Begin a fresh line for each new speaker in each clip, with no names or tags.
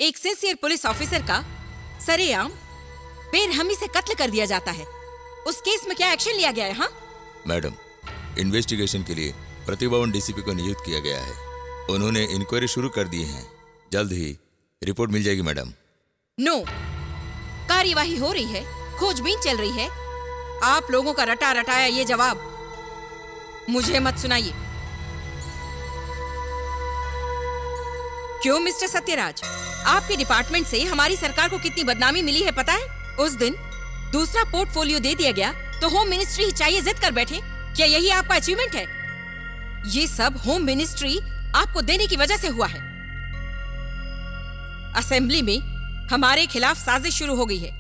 एक sincere police officer का सरेआम बेरहमी से कत्ल कर दिया जाता है। उस केस में क्या एक्शन लिया गया है? हाँ
मैडम, इन्वेस्टिगेशन के लिए प्रतिभावन डीसीपी को नियुक्त किया गया है। उन्होंने इंक्वायरी शुरू कर दी है। जल्द ही रिपोर्ट मिल जाएगी मैडम।
नो, कार्यवाही हो रही है, खोजबीन चल रही है। आप लोगों का रटा रटाया ये जवाब मुझे मत सुनाइए। क्यों मिस्टर सत्यराज, आपके डिपार्टमेंट से हमारी सरकार को कितनी बदनामी मिली है पता है? उस दिन दूसरा पोर्टफोलियो दे दिया गया तो होम मिनिस्ट्री ही चाहिए जिद कर बैठे। क्या यही आपका अचीवमेंट है? ये सब होम मिनिस्ट्री आपको देने की वजह से हुआ है। असेंबली में हमारे खिलाफ साजिश शुरू हो गई है।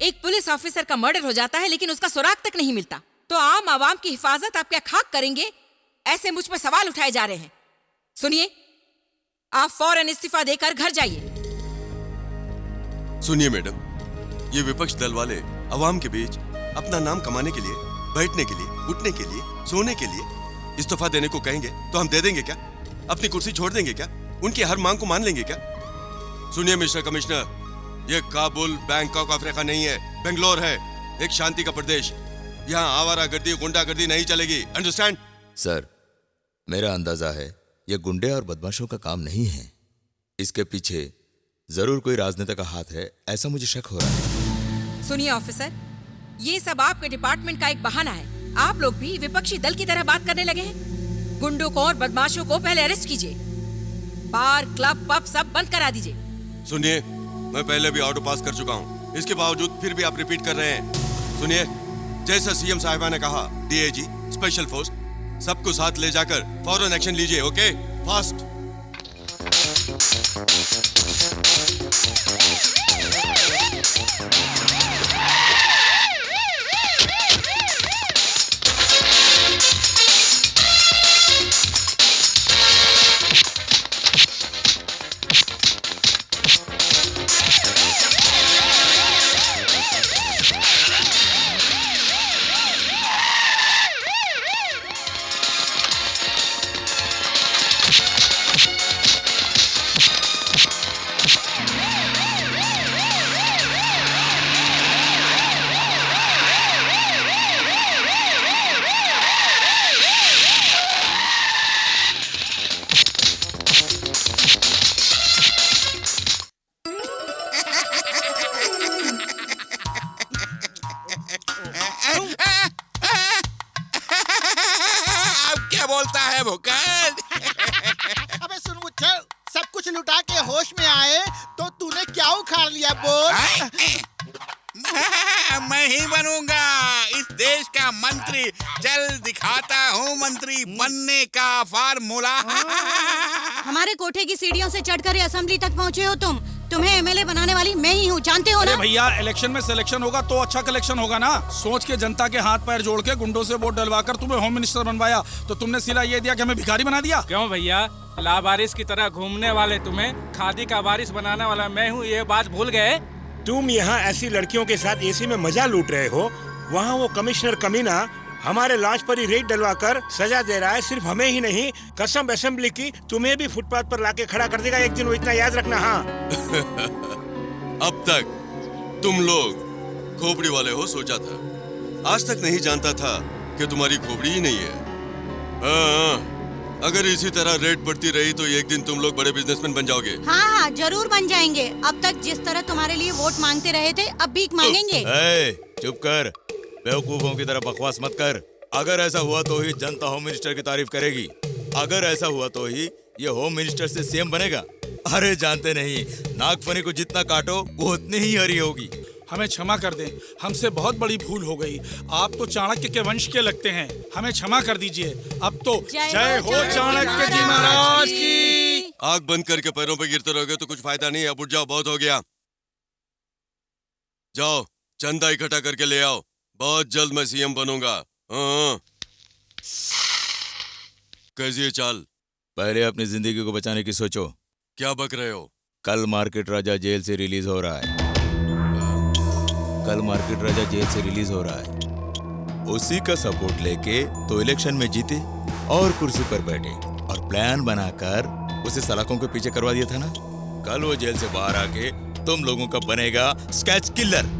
एक पुलिस ऑफिसर का मर्डर हो जाता है लेकिन उसका सुराग तक नहीं मिलता, तो आम आवाम की हिफाजत आप क्या खाक करेंगे? ऐसे मुझ पर सवाल उठाए जा रहे हैं। सुनिए, आप फौरन इस्तीफा देकर घर जाइए।
सुनिए मैडम, ये विपक्ष दल वाले अवाम के बीच अपना नाम कमाने के लिए, बैठने के लिए, उठने के लिए, सोने के लिए इस्तीफा देने को कहेंगे तो हम दे देंगे क्या? अपनी कुर्सी छोड़ देंगे क्या? उनकी हर मांग को मान लेंगे क्या? सुनिए मिस्टर कमिश्नर, ये काबुल बैंकॉक अफ्रीका नहीं है, बेंगलोर है, एक शांति का प्रदेश। यहाँ आवारागर्दी, गुंडागर्दी नहीं चलेगी। अंडरस्टैंड?
सर, मेरा अंदाजा है ये गुंडे और बदमाशों का काम नहीं है। इसके पीछे जरूर कोई राजनेता का हाथ है, ऐसा मुझे शक हो रहा है।
सुनिए ऑफिसर, ये सब आपके डिपार्टमेंट का एक बहाना है। आप लोग भी विपक्षी दल की तरह बात करने लगे हैं। गुंडों को और बदमाशों को पहले अरेस्ट कीजिए, बार, क्लब, पब सब बंद करा दीजिए।
सुनिए, मैं पहले भी ऑर्डर पास कर चुका हूँ, इसके बावजूद फिर भी आप रिपीट कर रहे हैं। सुनिए, जैसा सीएम साहिबा ने कहा, डीआईजी, स्पेशल फोर्स, सबको साथ ले जाकर फौरन एक्शन लीजिए। Okay, fast.
बोलता है भुक्कड़।
अबे सुन मुच्छर, सब कुछ लुटा के होश में आए तो तूने क्या उखाड़ लिया? बोल।
मैं ही बनूंगा इस देश का मंत्री। चल दिखाता हूँ मंत्री बनने का फार्मूला।
हमारे कोठे की सीढ़ियों से चढ़कर असेंबली तक पहुँचे हो तुम। तुम्हें एमएलए बनाने वाली मैं ही हूँ, जानते हो ना?
अरे भैया, इलेक्शन में सिलेक्शन होगा तो अच्छा कलेक्शन होगा ना। सोच के जनता के हाथ पैर जोड़ के गुंडों से वोट डलवाकर तुम्हें होम मिनिस्टर बनवाया तो तुमने सिला ये दिया कि हमें भिखारी बना दिया।
क्यों भैया, लावारिस की तरह घूमने वाले तुम्हें खादी का वारिस बनाने वाला मैं हूँ, ये बात भूल गए?
तुम यहाँ ऐसी लड़कियों के साथ एसी में मजा लूट रहे हो, वहाँ वो कमिश्नर कमीना हमारे लॉन्च पर ही रेड डलवाकर सजा दे रहा है। सिर्फ हमें ही नहीं, कसम असेंबली की, तुम्हें भी फुटपाथ पर लाके खड़ा कर देगा एक दिन, वो इतना याद रखना। हाँ।
अब तक तुम लोग खोपड़ी वाले हो सोचा था, आज तक नहीं जानता था कि तुम्हारी खोपड़ी ही नहीं है। अगर इसी तरह रेट बढ़ती रही तो एक दिन तुम लोग बड़े बिजनेसमैन बन जाओगे।
हाँ, जरूर बन जाएंगे। अब तक जिस तरह तुम्हारे लिए वोट मांगते रहे थे, अब भीख मांगेंगे।
चुप कर, बेवकूफों की तरह बकवास मत कर। अगर ऐसा हुआ तो ही जनता होम मिनिस्टर की तारीफ करेगी। अगर ऐसा हुआ तो ही ये होम मिनिस्टर से सीएम बनेगा। अरे जानते नहीं, नागफनी को जितना काटो वो उतनी ही हरी होगी।
हमें क्षमा कर दें, हमसे बहुत बड़ी भूल हो गई। आप तो चाणक्य के वंश के लगते हैं, हमें क्षमा कर दीजिए। अब तो जय हो चाणक्य जी महाराज की।
आग बंद करके पैरों पे गिरते रहोगे तो कुछ फायदा नहीं है। अब उठ जाओ, बहुत हो गया। जाओ चंदा इकट्ठा करके ले आओ, बहुत जल्द मैं सीएम बनूंगा। कैसी है चाल?
पहले अपनी जिंदगी को बचाने की सोचो।
क्या बक रहे हो?
कल मार्केट राजा जेल से रिलीज हो रहा है। कल मार्केट राजा जेल से रिलीज हो रहा है। उसी का सपोर्ट लेके तो इलेक्शन में जीते और कुर्सी पर बैठे और प्लान बनाकर उसे सलाखों के पीछे करवा दिया था ना। कल वो जेल से बाहर आके तुम लोगों का बनेगा स्केच किलर।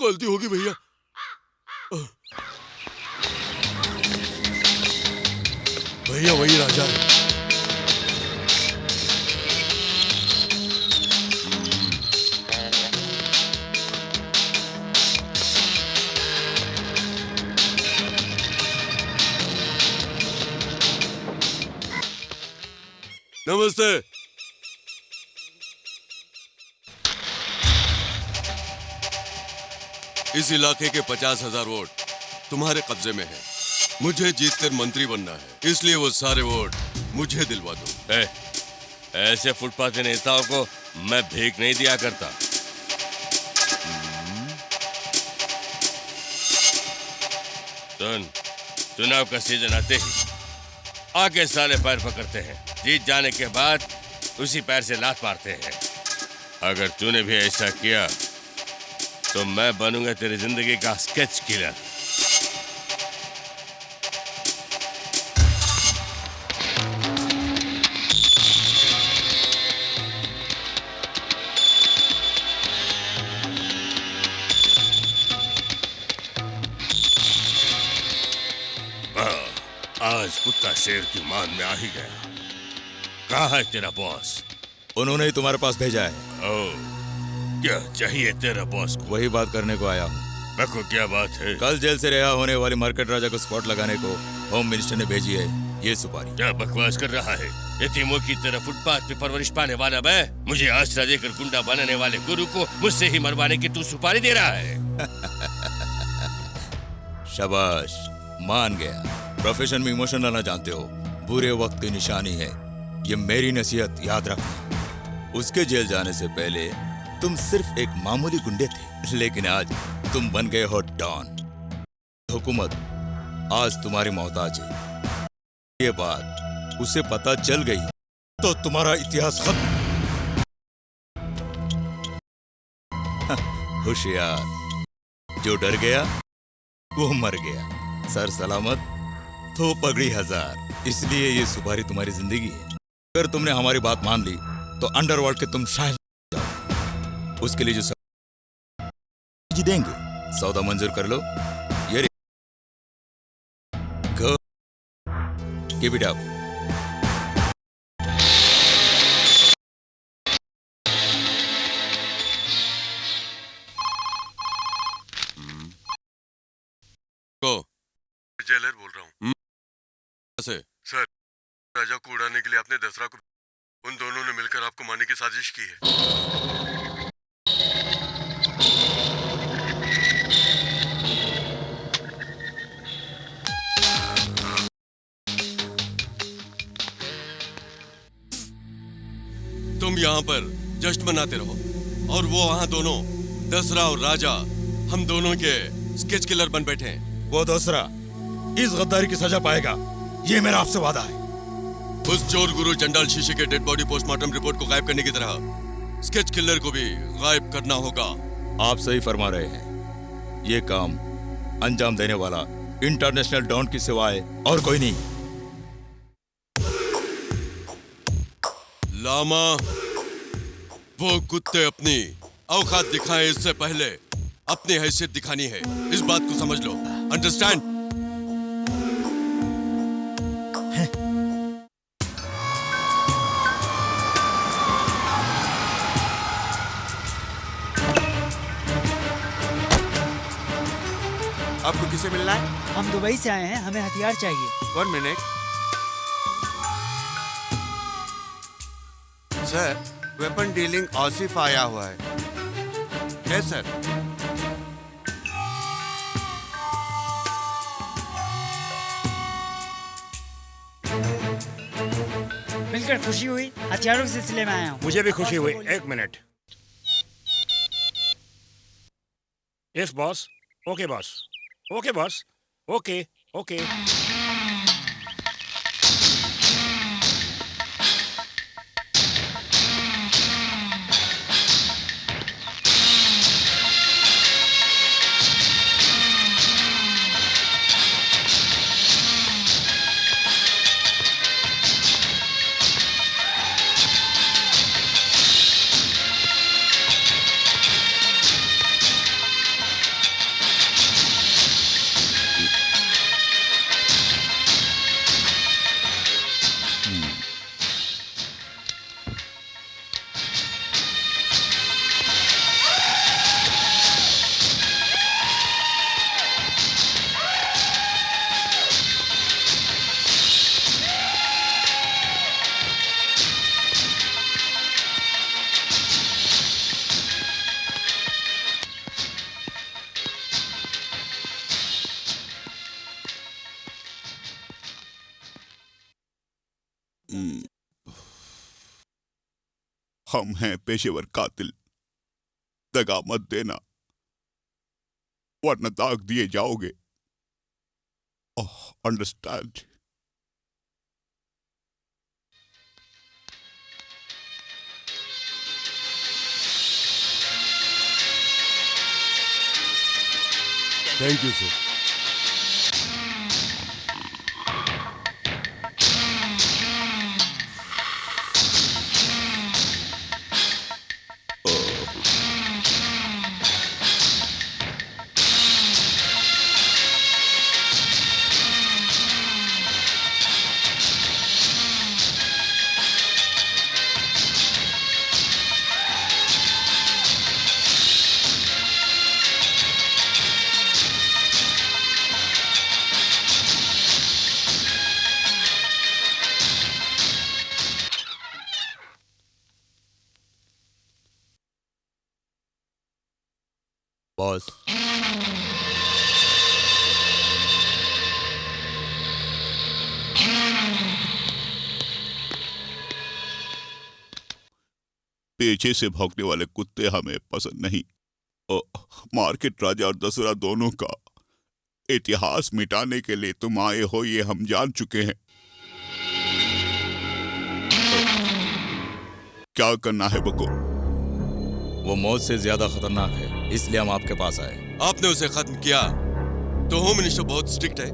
गलती होगी भैया। भैया वही राजा है। नमस्ते। इस इलाके के 50,000 वोट तुम्हारे कब्जे में है। मुझे जीतकर मंत्री बनना है, इसलिए वो सारे वोट मुझे दिलवा दो।
ऐसे फुटपाथी नेताओं को मैं भीख नहीं दिया करता। सुन, चुनाव का सीजन आते ही आगे साले पैर पकड़ते हैं, जीत जाने के बाद उसी पैर से लात मारते हैं। अगर तूने भी ऐसा किया तो मैं बनूंगा तेरी जिंदगी का स्केच किलर। आज कुत्ता शेर की मान में आ ही गया। कहाँ है तेरा बॉस?
उन्होंने ही तुम्हारे पास भेजा है।
ओह, क्या चाहिए तेरा बॉस को?
वही बात करने को आया हूँ।
देखो क्या बात है।
कल जेल से रिहा होने वाली मार्केट राजा को स्पॉट लगाने को होम मिनिस्टर ने भेजी है ये सुपारी।
क्या बकवास कर रहा है? यतीमों की तरह फुटपाथ पे परवरिश पाने वाला मैं, मुझे आसरा देकर गुंडा बनाने वाले गुरु को मुझसे ही मरवाने की तू सुपारी दे रहा है?
शाबाश, मान गया। प्रोफेशन में इमोशन लाना जानते हो, बुरे वक्त की निशानी है। ये मेरी नसीहत याद रखना। उसके जेल जाने से पहले तुम सिर्फ एक मामूली गुंडे थे, लेकिन आज तुम बन गए हो डॉन। हुकूमत आज तुम्हारी मोहताज है। ये बात उसे पता चल गई तो तुम्हारा इतिहास खत्म। होशियार, जो डर गया वो मर गया। सर सलामत तो पगड़ी 1000। इसलिए ये सुपारी तुम्हारी जिंदगी है। अगर तुमने हमारी बात मान ली तो अंडरवर्ल्ड के तुम शायद उसके लिए जो देंगे सौदा मंजूर कर लो। ये कीप इट अप।
जेलर बोल रहा हूँ। सर, राजा को उड़ाने के लिए आपने दसरा को, उन दोनों ने मिलकर आपको मारने की साजिश की है। तुम यहाँ पर जश्न मनाते रहो और वो वहाँ दोनों, दसरा और राजा, हम दोनों के स्केच किलर बन बैठे हैं।
वो दसरा इस गद्दारी की सजा पाएगा, ये मेरा आपसे वादा है।
उस चोर गुरु चंडाल शीशे के डेड बॉडी पोस्टमार्टम रिपोर्ट को गायब करने की तरह स्केच किलर को भी गायब करना होगा।
आप सही फरमा रहे हैं। ये काम अंजाम देने वाला इंटरनेशनल डॉन की सिवाय और कोई नहीं।
लामा, वो कुत्ते अपनी औकात दिखाएं इससे पहले अपनी हैसियत दिखानी है। इस बात को समझ लो। अंडरस्टैंड?
आपको किसे मिलना है?
हम दुबई से आए हैं, हमें हथियार चाहिए।
1 minute. Sir, weapon dealing Asif आया हुआ है। Yes sir.
मिलकर खुशी हुई, हथियारों के सिलसिले में आया हूँ।
मुझे भी खुशी हुई। 1 minute. Yes boss. Okay boss. Okay boss. Okay okay.
हम हैं पेशेवर कातिल, दगा मत देना वरना दाग दिए जाओगे। Understand?
Thank you sir.
Boss,
पीछे से भौंकने वाले कुत्ते हमें पसंद नहीं। मार्केट राजा और दशहरा दोनों का इतिहास मिटाने के लिए तुम आए हो, ये हम जान चुके हैं। क्या करना है बको?
वो मौत से ज्यादा खतरनाक है, इसलिए हम आपके पास आए।
आपने उसे खत्म किया तो होम मिनिस्टर बहुत स्ट्रिक्ट है।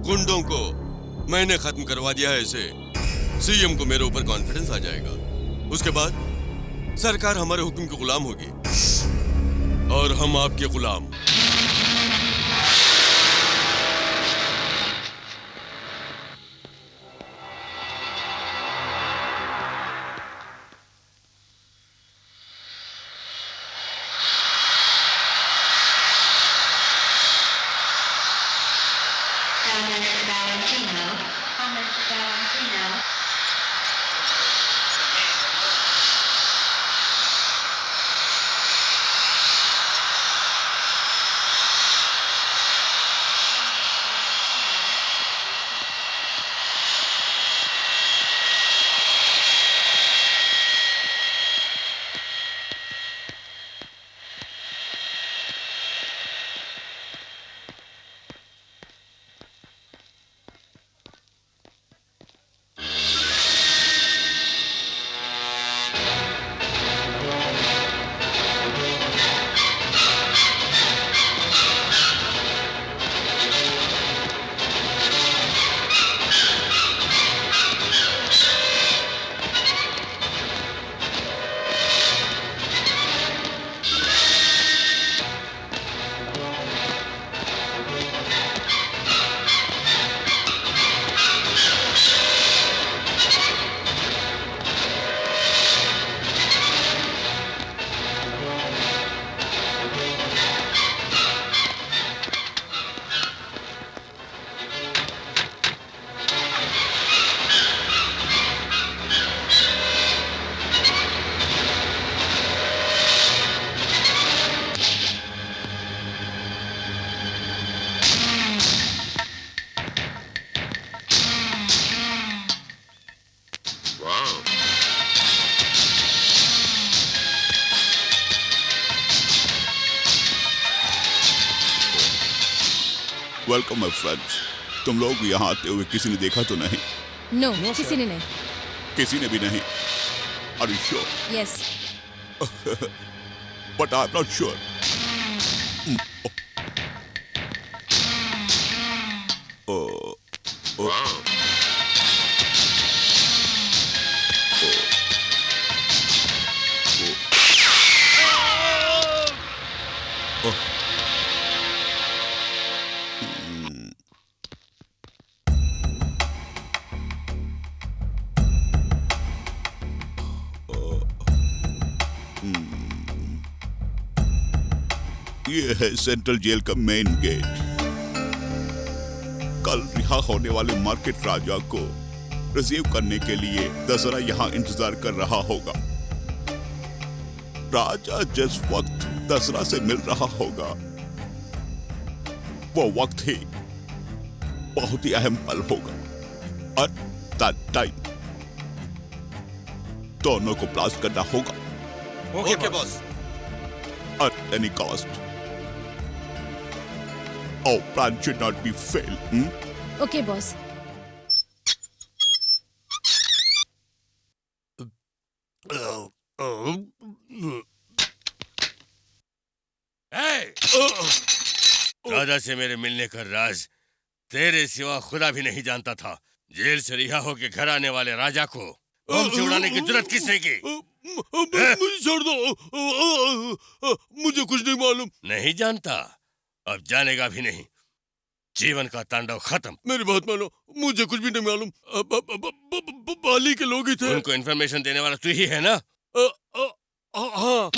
गुंडों को मैंने खत्म करवा दिया है, इसे सीएम को मेरे ऊपर कॉन्फिडेंस आ जाएगा। उसके बाद सरकार हमारे हुक्म के गुलाम होगी और हम आपके गुलाम।
Welcome my friends. तुम लोग यहाँ आते हुए किसी ने देखा तो नहीं?
नो, किसी ने नहीं।
किसी ने भी नहीं? Are you sure?
Yes.
But I'm not sure. ये है सेंट्रल जेल का मेन गेट। कल रिहा होने वाले मार्केट राजा को रिसीव करने के लिए दशहरा यहाँ इंतजार कर रहा होगा। राजा जिस वक्त दशहरा से मिल रहा होगा वो वक्त ही बहुत ही अहम पल होगा। और दैट टाइम दोनों को ब्लास्ट करना होगा।
Okay boss.
At any cost. Our plan should not be failed.
Okay, boss.
राजा से मेरे मिलने का राज तेरे सिवा खुदा भी नहीं जानता था। जेल से रिहा होके घर आने वाले राजा को बम से उड़ाने की जरूरत किसने की?
मुझे छोड़ दो, मुझे कुछ नहीं मालूम।
नहीं जानता? अब जानेगा भी नहीं। जीवन का तांडव खत्म।
मेरी बात मानो, मुझे कुछ भी नहीं मालूम। बाली के लोग ही थे।
उनको इन्फॉर्मेशन देने वाला तू ही है ना?
हाँ।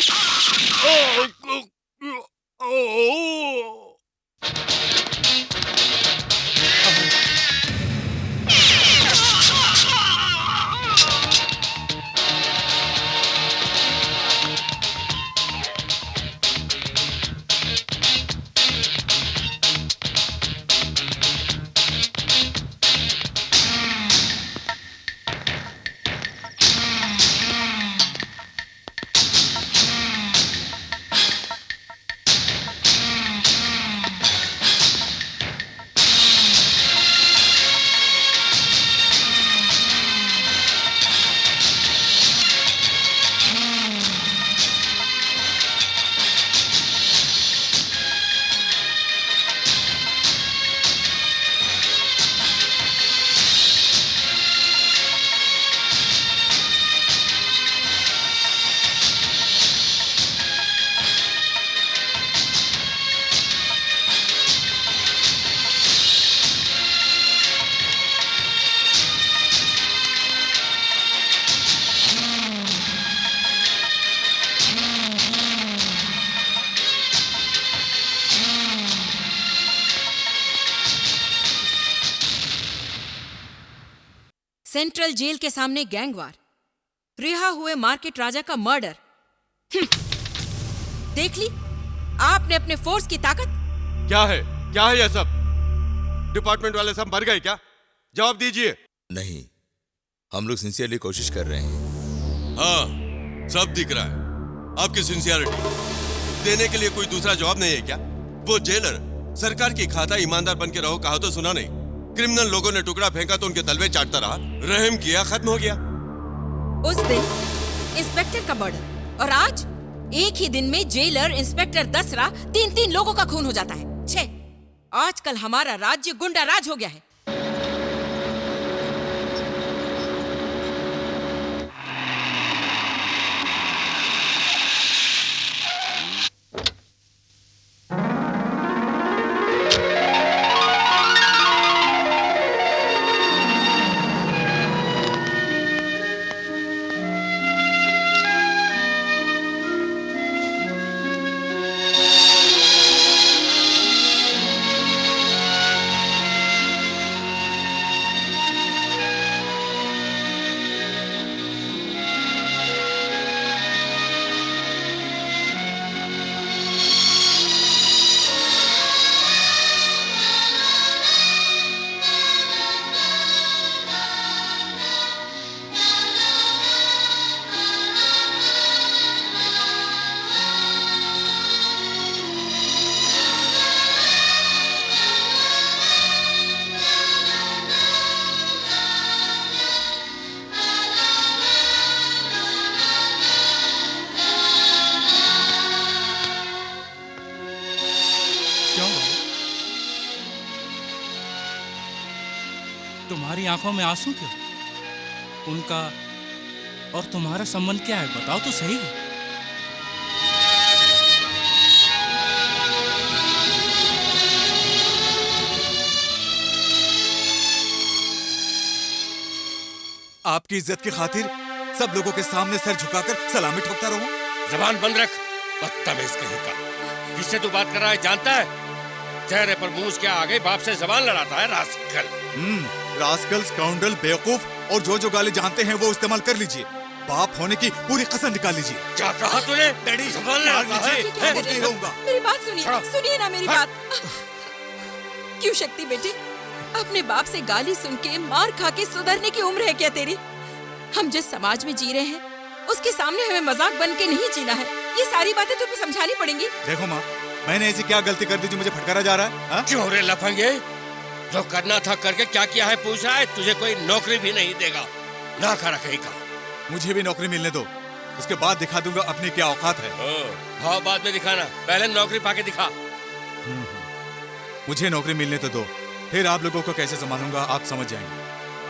सेंट्रल जेल के सामने गैंगवार, रिहा हुए मार्केट राजा का मर्डर। देख ली आपने अपने फोर्स की ताकत।
क्या है यह सब? डिपार्टमेंट वाले सब मर गए क्या? जवाब दीजिए।
नहीं, हम लोग सिंसियरली कोशिश कर रहे हैं।
हाँ, सब दिख रहा है आपकी सिंसियरिटी। देने के लिए कोई दूसरा जवाब नहीं है क्या? वो जेलर सरकार की खाता ईमानदार बन के रहो कहा तो सुना नहीं। क्रिमिनल लोगों ने टुकड़ा फेंका तो उनके तलवे चाटता रहा, रहम किया, खत्म हो गया।
उस दिन इंस्पेक्टर का मर्डर और आज एक ही दिन में जेलर, इंस्पेक्टर, दसरा, 3-3 लोगों का खून हो जाता है। छे, आजकल हमारा राज्य गुंडा राज हो गया है।
तुम्हारी आंखों में आंसू क्यों? उनका और तुम्हारा संबंध क्या है, बताओ तो सही।
आपकी इज्जत की खातिर सब लोगों के सामने सर झुकाकर सलामी ठोकता रहूं?
जबान बंद रख, बदतमीज कहीं का। किससे तू बात कर रहा है जानता है? चेहरे पर मूंछ क्या आ गई, बाप से जबान लड़ाता है रास्कल।
रास्कल, स्काउंडल, बेवकूफ और जो गाली जानते हैं वो इस्तेमाल कर लीजिए। बाप होने की पूरी कसम निकाल लीजिए।
क्या कहा तूने?
डैडी
जबान लड़ाता है?
नहीं रहूंगा।
मेरी बात सुनिए, सुनिए ना मेरी बात। क्यों शक्ति बेटे, अपने बाप से गाली सुन के मार खा के सुधरने की उम्र है क्या तेरी? हम जिस समाज में जी रहे हैं उसके सामने हमें मजाक बन के नहीं जीना है। ये सारी बातें तुम्हें समझानी पड़ेंगी।
देखो माँ, मैंने ऐसी क्या गलती कर दी जो मुझे फटकारा जा रहा है?
क्यों रे लफंगे, जो करना था करके क्या किया है पूछ रहा है? तुझे कोई नौकरी भी नहीं देगा ना खा कहीं का।
मुझे भी नौकरी मिलने दो, उसके बाद दिखा दूंगा अपनी क्या औकात है।
भाव बाद में दिखाना, पहले नौकरी पाके दिखा।
मुझे नौकरी मिलने तो दो, फिर आप लोगों को कैसे संभालूंगा आप समझ जाएंगे।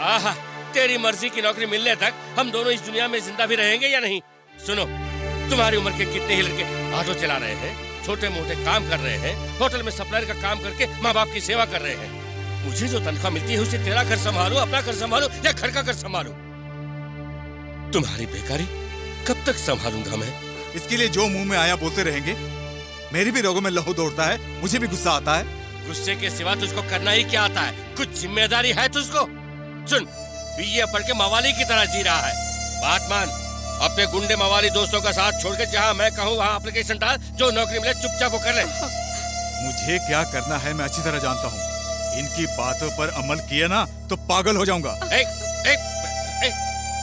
आहा, तेरी मर्जी की नौकरी मिलने तक हम दोनों इस दुनिया में जिंदा भी रहेंगे या नहीं? सुनो, तुम्हारी उम्र के कितने ही लड़के ऑटो चला रहे हैं, छोटे मोटे काम कर रहे हैं, होटल में सप्लायर का काम करके माँ बाप की सेवा कर रहे हैं। मुझे जो तनख्वाह मिलती है उसे तेरा घर संभालूं, अपना घर संभालूं या घर का घर संभालूं? तुम्हारी बेकारी कब तक संभालूंगा मैं?
इसके लिए जो मुंह में आया बोलते रहेंगे। मेरी भी रोगों में लहू दौड़ता है, मुझे भी गुस्सा आता है।
गुस्से के सिवा तुझको करना ही क्या आता है? कुछ जिम्मेदारी है तुझको? सुन, बीए पढ़ के मवाली की तरह जी रहा है। बात मान, अपने गुंडे मवाली दोस्तों का साथ छोड़ के जहाँ मैं कहूँ वहाँ एप्लीकेशन डाल, जो नौकरी मिले चुपचाप वो कर ले।
मुझे क्या करना है मैं अच्छी तरह जानता हूँ। इनकी बातों पर अमल किया ना तो पागल हो जाऊंगा।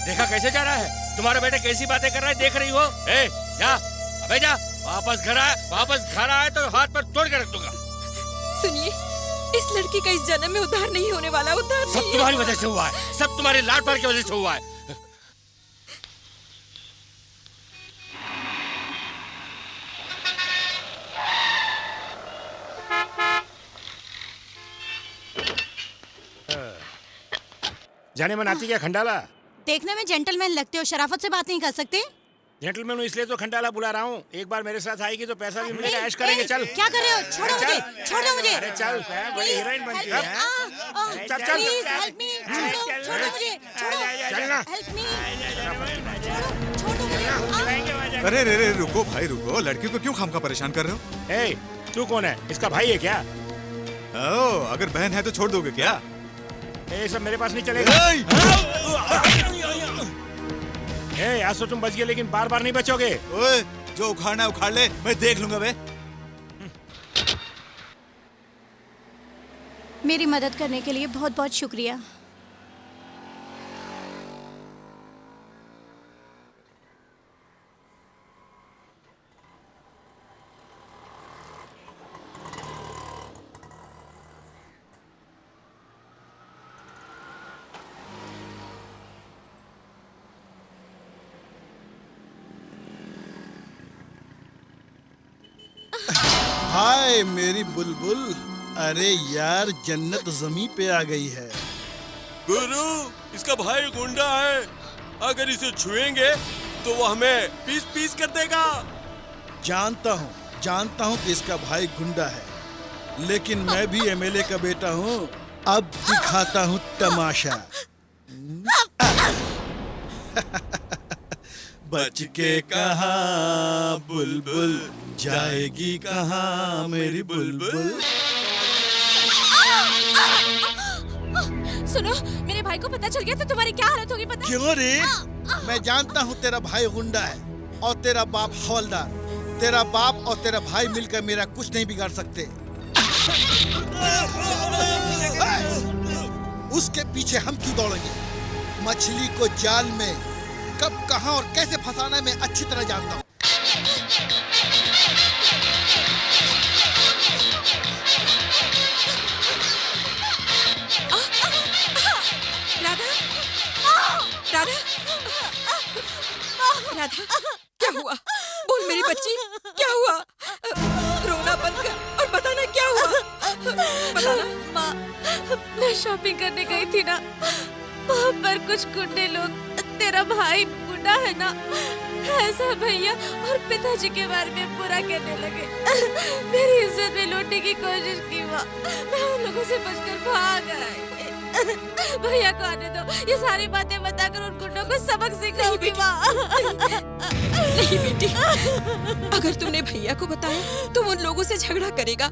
देखा कैसे जा रहा है? तुम्हारा बेटा कैसी बातें कर रहा है, देख रही हो? जा, अबे जा, वापस घर आए तो हाथ पर तोड़ के रख दूंगा।
सुनिए, इस लड़की का इस जन्म में उद्धार नहीं होने वाला। उद्धार
सब तुम्हारी वजह से हुआ है, सब तुम्हारी लाड पार की वजह से हुआ है।
जाने मन आती क्या खंडाला?
देखने में जेंटलमैन लगते हो, शराफत से बात नहीं कर सकते?
जेंटलमैन हूँ इसलिए तो खंडाला बुला रहा हूँ। एक बार मेरे साथ आएगी तो पैसा भी मिलेगा, ऐश करेंगे। चल।
क्या कर रहे हो? छोड़ो मुझे, छोड़ो मुझे।
अरे चल, बड़ी हीरोइन बनती है।
चल चल, प्लीज हेल्प मी, छोड़ो मुझे,
चलना।
हेल्प मी, छोड़ो।
अरे रे रे, रुको भाई रुको, लड़की को क्यों खामखा परेशान कर रहे हो?
ए, तू कौन है? इसका भाई है क्या?
अगर बहन है तो छोड़ दोगे क्या?
ये सब मेरे पास नहीं चलेगा। आज तो तुम बच गए, लेकिन बार बार नहीं बचोगे।
ओए, जो उखाड़ना है उखाड़ ले, मैं देख लूंगा बे।
मेरी मदद करने के लिए बहुत बहुत शुक्रिया।
हाय मेरी बुलबुल, अरे यार जन्नत जमी पे आ गई है।
गुरु, इसका भाई गुंडा है, अगर इसे छुएंगे तो वो हमें पीस पीस कर देगा।
जानता हूँ कि इसका भाई गुंडा है, लेकिन मैं भी एमएलए का बेटा हूँ। अब दिखाता हूँ तमाशा। बच के कहाँ बुलबुल जाएगी कहाँ मेरी बुलबुल।
सुनो, मेरे भाई को पता चल गया तो तुम्हारी क्या हालत होगी पता?
क्यों रे? मैं जानता हूँ तेरा भाई गुंडा है और तेरा बाप हवलदार। तेरा बाप और तेरा भाई मिलकर मेरा कुछ नहीं बिगाड़ सकते। उसके पीछे हम क्यों दौड़ेंगे? मछली को जाल में कब, कहां और कैसे फंसाना मैं अच्छी तरह जानता हूँ।
राधा, क्या हुआ? बोल मेरी बच्ची, क्या हुआ? रोना बंद कर और बताना क्या हुआ?
माँ, मैं शॉपिंग करने गई थी ना, वहाँ पर कुछ गुंडे लोग, तेरा भाई गुंडा है ना, ऐसा भैया और पिताजी के बारे में बुरा कहने लगे। मेरी इज्जत में लूटने की कोशिश की माँ। मैं उन लोगों से बचकर भाग आई। भैया को आने दो, ये सारी बातें बताकर उन गुंडों को सबक सिखाऊंगी माँ।
नहीं बेटी, अगर तुमने भैया को बताया तो उन लोगों से झगड़ा करेगा,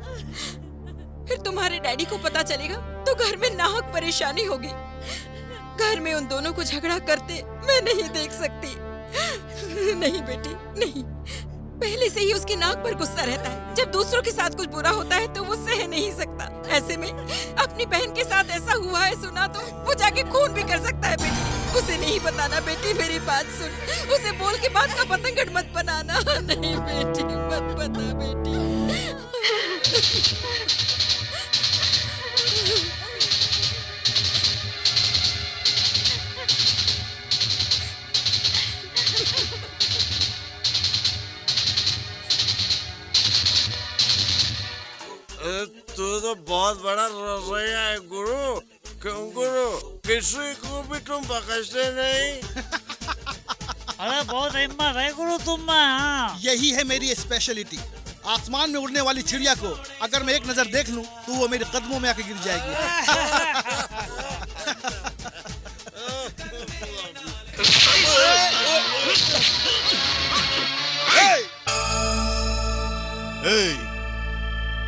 फिर तुम्हारे डैडी को पता चलेगा तो घर में नाहक परेशानी होगी। घर में उन दोनों को झगड़ा करते मैं नहीं देख सकती। नहीं बेटी नहीं, पहले से ही उसकी नाक पर गुस्सा रहता है। जब दूसरों के साथ कुछ बुरा होता है तो वो सह नहीं सकता। ऐसे में अपनी बहन के साथ ऐसा हुआ है सुना तो वो जाके खून भी कर सकता है। बेटी उसे नहीं बताना, बेटी मेरी बात सुन। उसे बोल के बात का पतंगड़ मत बनाना। नहीं बेटी मत बता बेटी।
तू तो बहुत बड़ा रसोइया है गुरु। क्यों गुरु, किसी को भी तुम बख्शते नहीं।
अरे बहुत हिम्मत है गुरु तुम में। हाँ।
यही है मेरी स्पेशलिटी। आसमान में उड़ने वाली चिड़िया को अगर मैं एक नजर देख लूं तो वो मेरे कदमों में आके गिर जाएगी।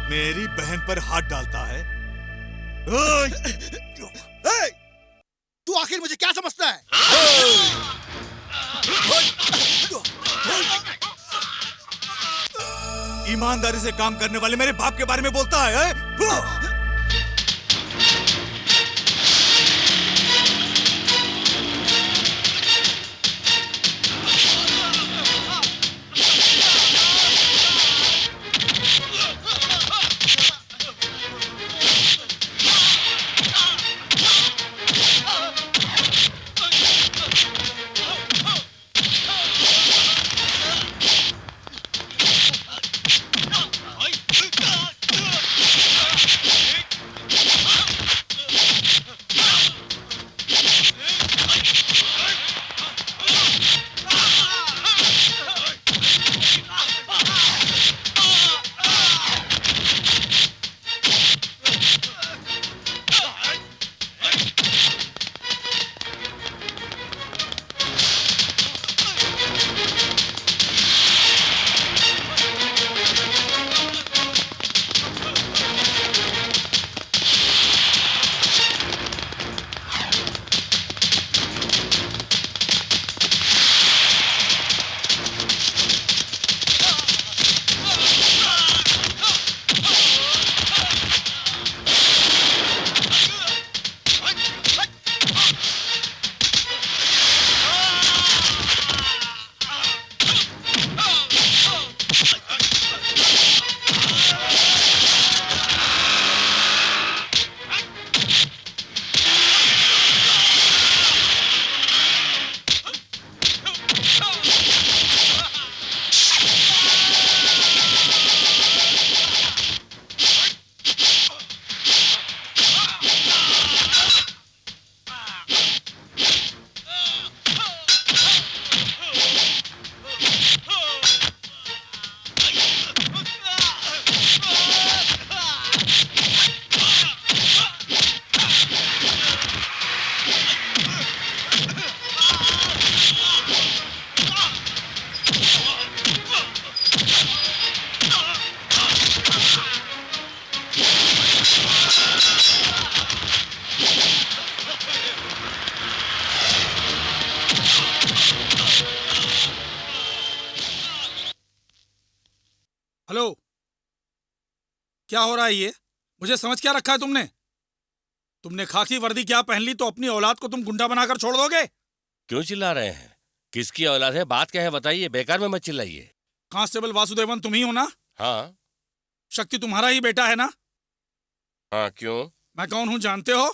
मेरी बहन पर हाथ डालता है।
तू आखिर मुझे क्या समझता है?
ईमानदारी से काम करने वाले मेरे बाप के बारे में बोलता है?
हेलो, क्या हो रहा है ये? मुझे समझ क्या रखा है तुमने? तुमने खाकी वर्दी क्या पहन ली तो अपनी औलाद को तुम गुंडा बनाकर छोड़ दोगे?
क्यों चिल्ला रहे हैं? किसकी औलाद है? बात क्या है बताइए, बेकार में मत चिल्लाइए।
कांस्टेबल वासुदेवन तुम ही हो ना?
हाँ।
शक्ति तुम्हारा ही बेटा है ना?
हाँ, क्यों?
मैं कौन हूँ जानते हो?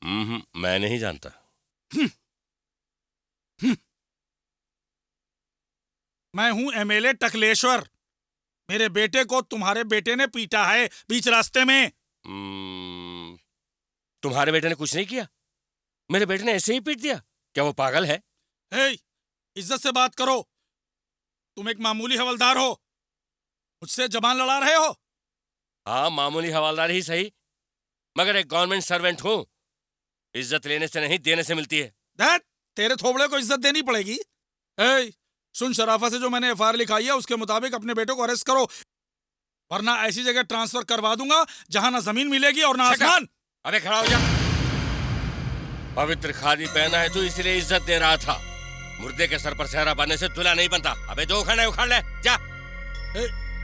मैं नहीं जानता।
मैं हूँ एमएलए टकलेश्वर। मेरे बेटे को तुम्हारे बेटे ने पीटा है बीच रास्ते में।
तुम्हारे बेटे ने कुछ नहीं किया? मेरे बेटे ने ऐसे ही पीट दिया? क्या वो पागल है?
हे, इज्जत से बात करो। तुम एक मामूली हवलदार हो, मुझसे जबान लड़ा रहे हो।
हाँ, मामूली हवलदार ही सही, मगर एक गवर्नमेंट सर्वेंट हूँ। इज्जत लेने से नहीं, देने से मिलती है।
तेरे थोबड़े को इज्जत देनी पड़ेगी। ए, सुन, शराफा से जो मैंने एफआईआर लिखाई है उसके मुताबिक अपने बेटे को अरेस्ट करो, वरना ऐसी जगह ट्रांसफर करवा दूंगा जहां ना जमीन मिलेगी और ना आसमान।
अबे खड़ा हो जा। पवित्र खादी पहना है तू, इसलिए इज्जत दे रहा था। मुर्दे के सर पर सेहरा बांधने से दूल्हा नहीं बनता। अबे जो उखाड़ना है उखाड़ ले, जा।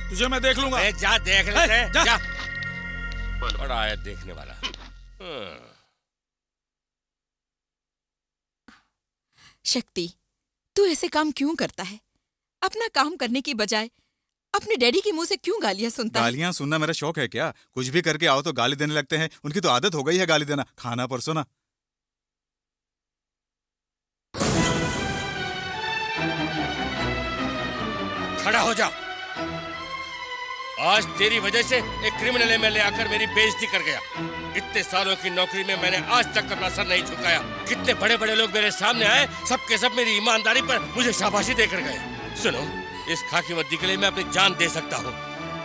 तुझे मैं देख लूंगा।
जा देख ले, जा। बड़ा है देखने वाला।
शक्ति, तू ऐसे काम क्यों करता है? अपना काम करने की बजाय अपने डैडी के मुंह से क्यों गालियां सुनता है?
गालियां सुनना मेरा शौक है क्या? कुछ भी करके आओ तो गाली देने लगते हैं। उनकी तो आदत हो गई है गाली देना। खाना परसों ना।
खड़ा हो जा। आज तेरी वजह से एक क्रिमिनल एमएलए आकर मेरी बेइज्जती कर गया। इतने सालों की नौकरी में मैंने आज तक अपना सर नहीं झुकाया। कितने बड़े बड़े लोग मेरे सामने आए, सबके सब मेरी ईमानदारी पर मुझे शाबाशी देकर गए। सुनो, इस खाकी वर्दी के लिए मैं अपनी जान दे सकता हूँ।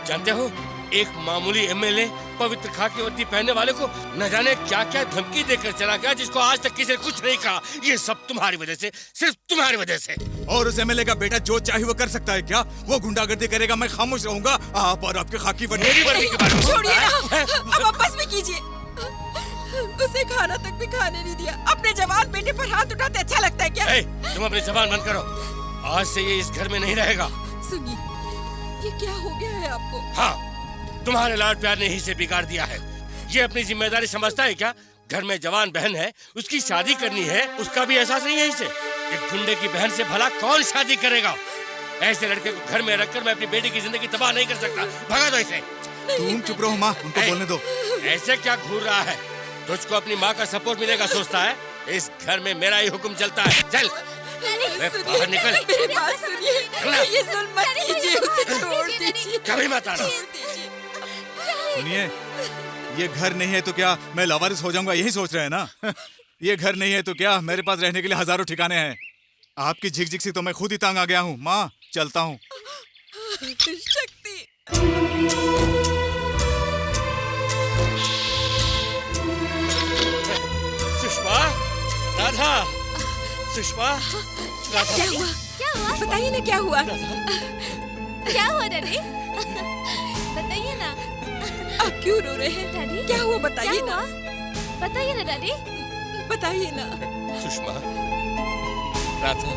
जानते हो, एक मामूली एमएलए पवित्र खाकी वर्दी पहनने वाले को न जाने क्या क्या धमकी देकर चला गया, जिसको आज तक किसी ने कुछ नहीं कहा। ये सब तुम्हारी वजह से, सिर्फ तुम्हारी वजह से।
और उस एमएलए का बेटा जो चाहे वो कर सकता है क्या? वो गुंडागर्दी करेगा, मैं खामोश रहूंगा? आप और आपके खाकी वर्दी
के बारे में
छोड़िए ना, अब वापस भी कीजिए। उसे खाना तक भी खाने नहीं दिया। अपने जवान बेटे पर हाथ उठाते अच्छा लगता है क्या?
तुम अपनी जबान बंद करो। आज से ये इस घर में नहीं रहेगा।
सुनिए, ये क्या हो गया है आपको?
हाँ, तुम्हारे लाड प्यार ने ही से बिगाड़ दिया है। ये अपनी जिम्मेदारी समझता है क्या? घर में जवान बहन है, उसकी शादी करनी है, उसका भी एहसास नहीं है इसे। एक गुंडे की बहन से भला कौन शादी करेगा? ऐसे लड़के को घर में रखकर मैं अपनी बेटी की जिंदगी तबाह नहीं कर सकता। भगा दो इसे।
तुम चुप रहो माँ, उनको बोलने दो।
ऐसे क्या घूर रहा है? तुझको अपनी माँ का सपोर्ट मिलेगा सोचता है? इस घर में मेरा ही हुक्म चलता है। चल बाहर निकल।
मेरी बात सुनिए, ये जुल्म मत कीजिए, उसे छोड़ दीजिए।
कभी मत आना।
सुनिए, ये घर नहीं है तो क्या मैं लावारिस हो जाऊंगा, यही सोच रहे हैं ना? ये घर नहीं है तो क्या मेरे पास रहने के लिए हजारों ठिकाने हैं। आपकी झिकझिक से तो मैं खुद ही तंग आ गया हूँ। माँ, चलता हूँ।
शक्ति,
सुषमा, राधा, सुषमा, राधा।
क्या हुआ? क्या हुआ? बताइए ना क्या हुआ?
क्या हुआ डैडी? बताइए ना।
आप क्यों रो रहे हैं?
डैडी,
क्या हुआ? बताइए ना।
बताइए ना डैडी।
बताइए ना।
सुषमा, राधा,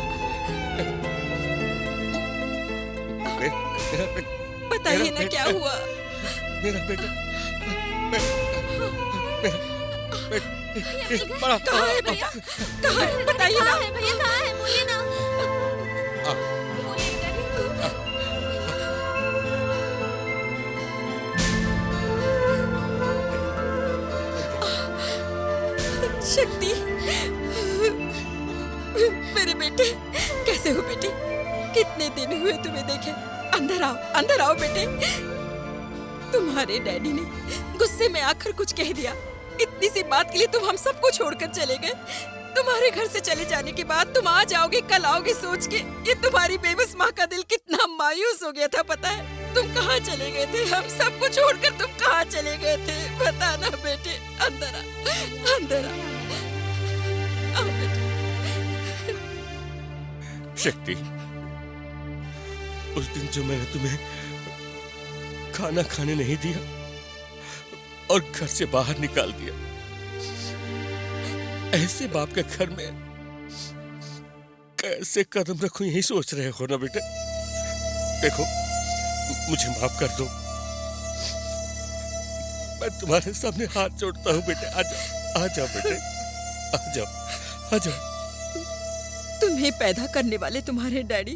बताइए ना क्या हुआ?
मेरा बेटा,
कहाँ है भैया? कहाँ है? बताइए ना।
भैया कहाँ है? बोलिए ना।
शक्ति, मेरे बेटे, कैसे हो बेटे? कितने दिन हुए तुम्हें देखे? अंदर आओ, अंदर आओ बेटे। तुम्हारे डैडी ने गुस्से में आकर कुछ कह दिया। इतनी सी बात के लिए तुम हम सबको छोड़कर चले गए। तुम्हारे घर से चले जाने के बाद तुम आ जाओगे, कल आओगे सोच के ये तुम्हारी बेबस माँ का दिल कितना मायूस हो गया था, पता है? तुम कहाँ चले गए थे? हम सबको छोड़कर तुम कहाँ चले गए थे? बताना बेटे। अंदर आ, अंदर आ। आओ बेटे।
शक्ति, उस दिन जो मैंने तुम्हें खाना खाने नहीं दिया और घर से बाहर निकाल दिया, ऐसे बाप के घर में कैसे कदम रखूं यही सोच रहे हो ना बेटे? देखो, मुझे माफ कर दो। मैं तुम्हारे सामने हाथ जोड़ता हूँ बेटे। आ जाओ, आ जाओ बेटे, आ जाओ, आ जाओ।
तुम्हें पैदा करने वाले तुम्हारे डैडी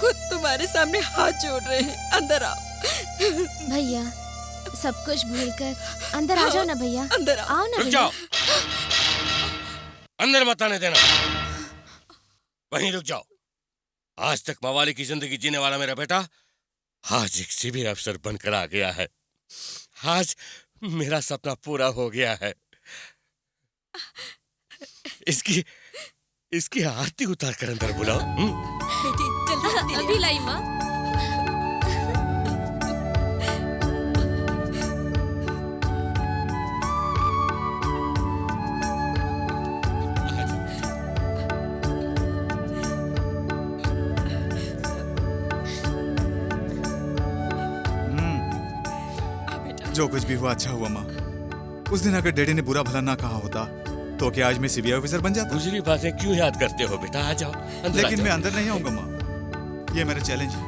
खुद तुम्हारे सामने हाथ जोड़ रहे हैं। अंदर आओ
भैया, सब कुछ भूलकर अंदर आ जाओ ना भैया।
अंदर
आओ ना।
रुक जाओ, अंदर मत आने देना। वहीं रुक जाओ। आज तक मवाली की जिंदगी जीने वाला मेरा बेटा आज एक सिविल अफसर बनकर आ गया है। आज मेरा सपना पूरा हो गया है। इसकी आरती उतार कर अंदर बुलाओ।
बेटी जल्दी
अभी लाई माँ।
जो कुछ भी हुआ अच्छा हुआ माँ। उस दिन अगर डैडी ने बुरा भला ना कहा होता तो क्या आज मैं सीबीआई ऑफिसर बन जाता?
गुजरी बातें क्यों याद करते हो बेटा? आ जाओ अंदर।
लेकिन मैं अंदर नहीं आऊंगा माँ, ये मेरा चैलेंज है।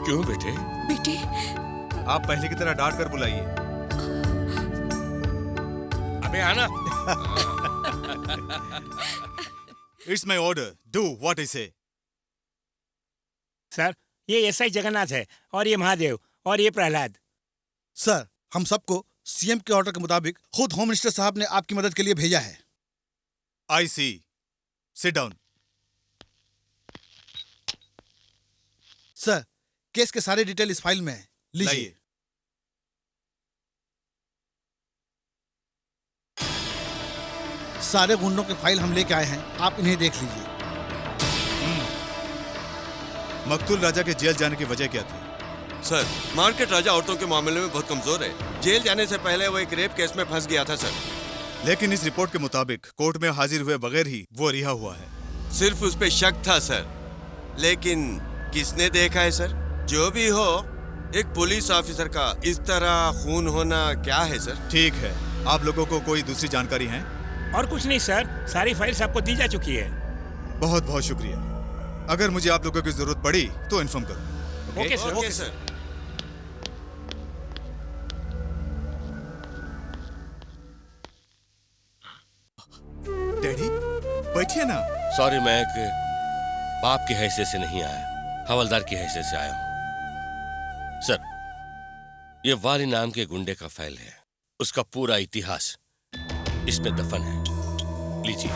क्यों बेटे?
बेटी
आप पहले की तरह डांट कर बुलाइए।
अबे आना।
It's my order, do what I से।
सर, ये एसआई जगन्नाथ है और ये महादेव और ये प्रहलाद।
सर, हम सबको सीएम के ऑर्डर के मुताबिक खुद होम मिनिस्टर साहब ने आपकी मदद के लिए भेजा है।
आई सी, सिट डाउन।
सर, केस के सारे डिटेल इस फाइल में है, लीजिए। सारे गुंडों के फाइल हम लेके आए हैं, आप इन्हें देख लीजिए।
मकतूल राजा के जेल जाने की वजह क्या थी?
सर, मार्केट राजा औरतों के मामले में बहुत कमजोर है। जेल जाने से पहले वो एक रेप केस में फंस गया था सर।
लेकिन इस रिपोर्ट के मुताबिक कोर्ट में हाजिर हुए बगैर ही वो रिहा हुआ है।
सिर्फ उस पे शक था सर, लेकिन किसने देखा है सर? जो भी हो, एक पुलिस ऑफिसर का इस तरह खून होना क्या है सर?
ठीक है, आप लोगों को कोई दूसरी जानकारी है?
और कुछ नहीं सर, सारी फाइल्स आपको दी जा चुकी है।
बहुत बहुत शुक्रिया। अगर मुझे आप लोगों की जरूरत पड़ी तो इन्फॉर्म करूंगा।
Okay sir.
Okay sir.
Daddy बैठिए ना।
सॉरी, मैं एक बाप की हैसियत से नहीं आया, हवलदार की हैसियत से आया हूं। सर, ये वाली नाम के गुंडे का फाइल है, उसका पूरा इतिहास इसमें दफन है। लीजिए।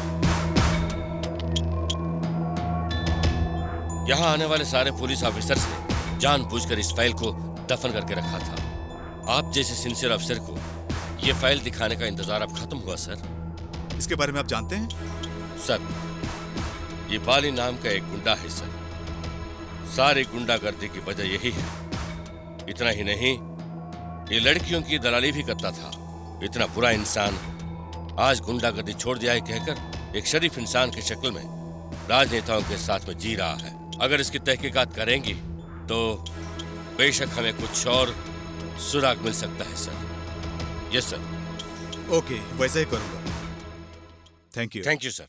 यहां आने वाले सारे पुलिस ऑफिसर्स ने जानबूझकर इस फाइल को दफन करके रखा था। आप जैसे सिंसियर अफसर को ये फाइल दिखाने का इंतजार अब खत्म हुआ सर।
इसके बारे में आप जानते हैं?
सर, ये बाली नाम का एक गुंडा है सर। सारी गुंडागर्दी की वजह यही है। इतना ही नहीं, ये लड़कियों की दलाली भी करता था। इतना बुरा इंसान आज गुंडागर्दी छोड़ दिया है कहकर एक शरीफ इंसान की शक्ल में राजनेताओं के साथ में जी रहा है। अगर इसकी तहकीकात करेंगी तो बेशक हमें कुछ और सुराग मिल सकता है सर। Yes sir.
ओके, वैसा ही करूंगा। Thank you.
Thank you sir.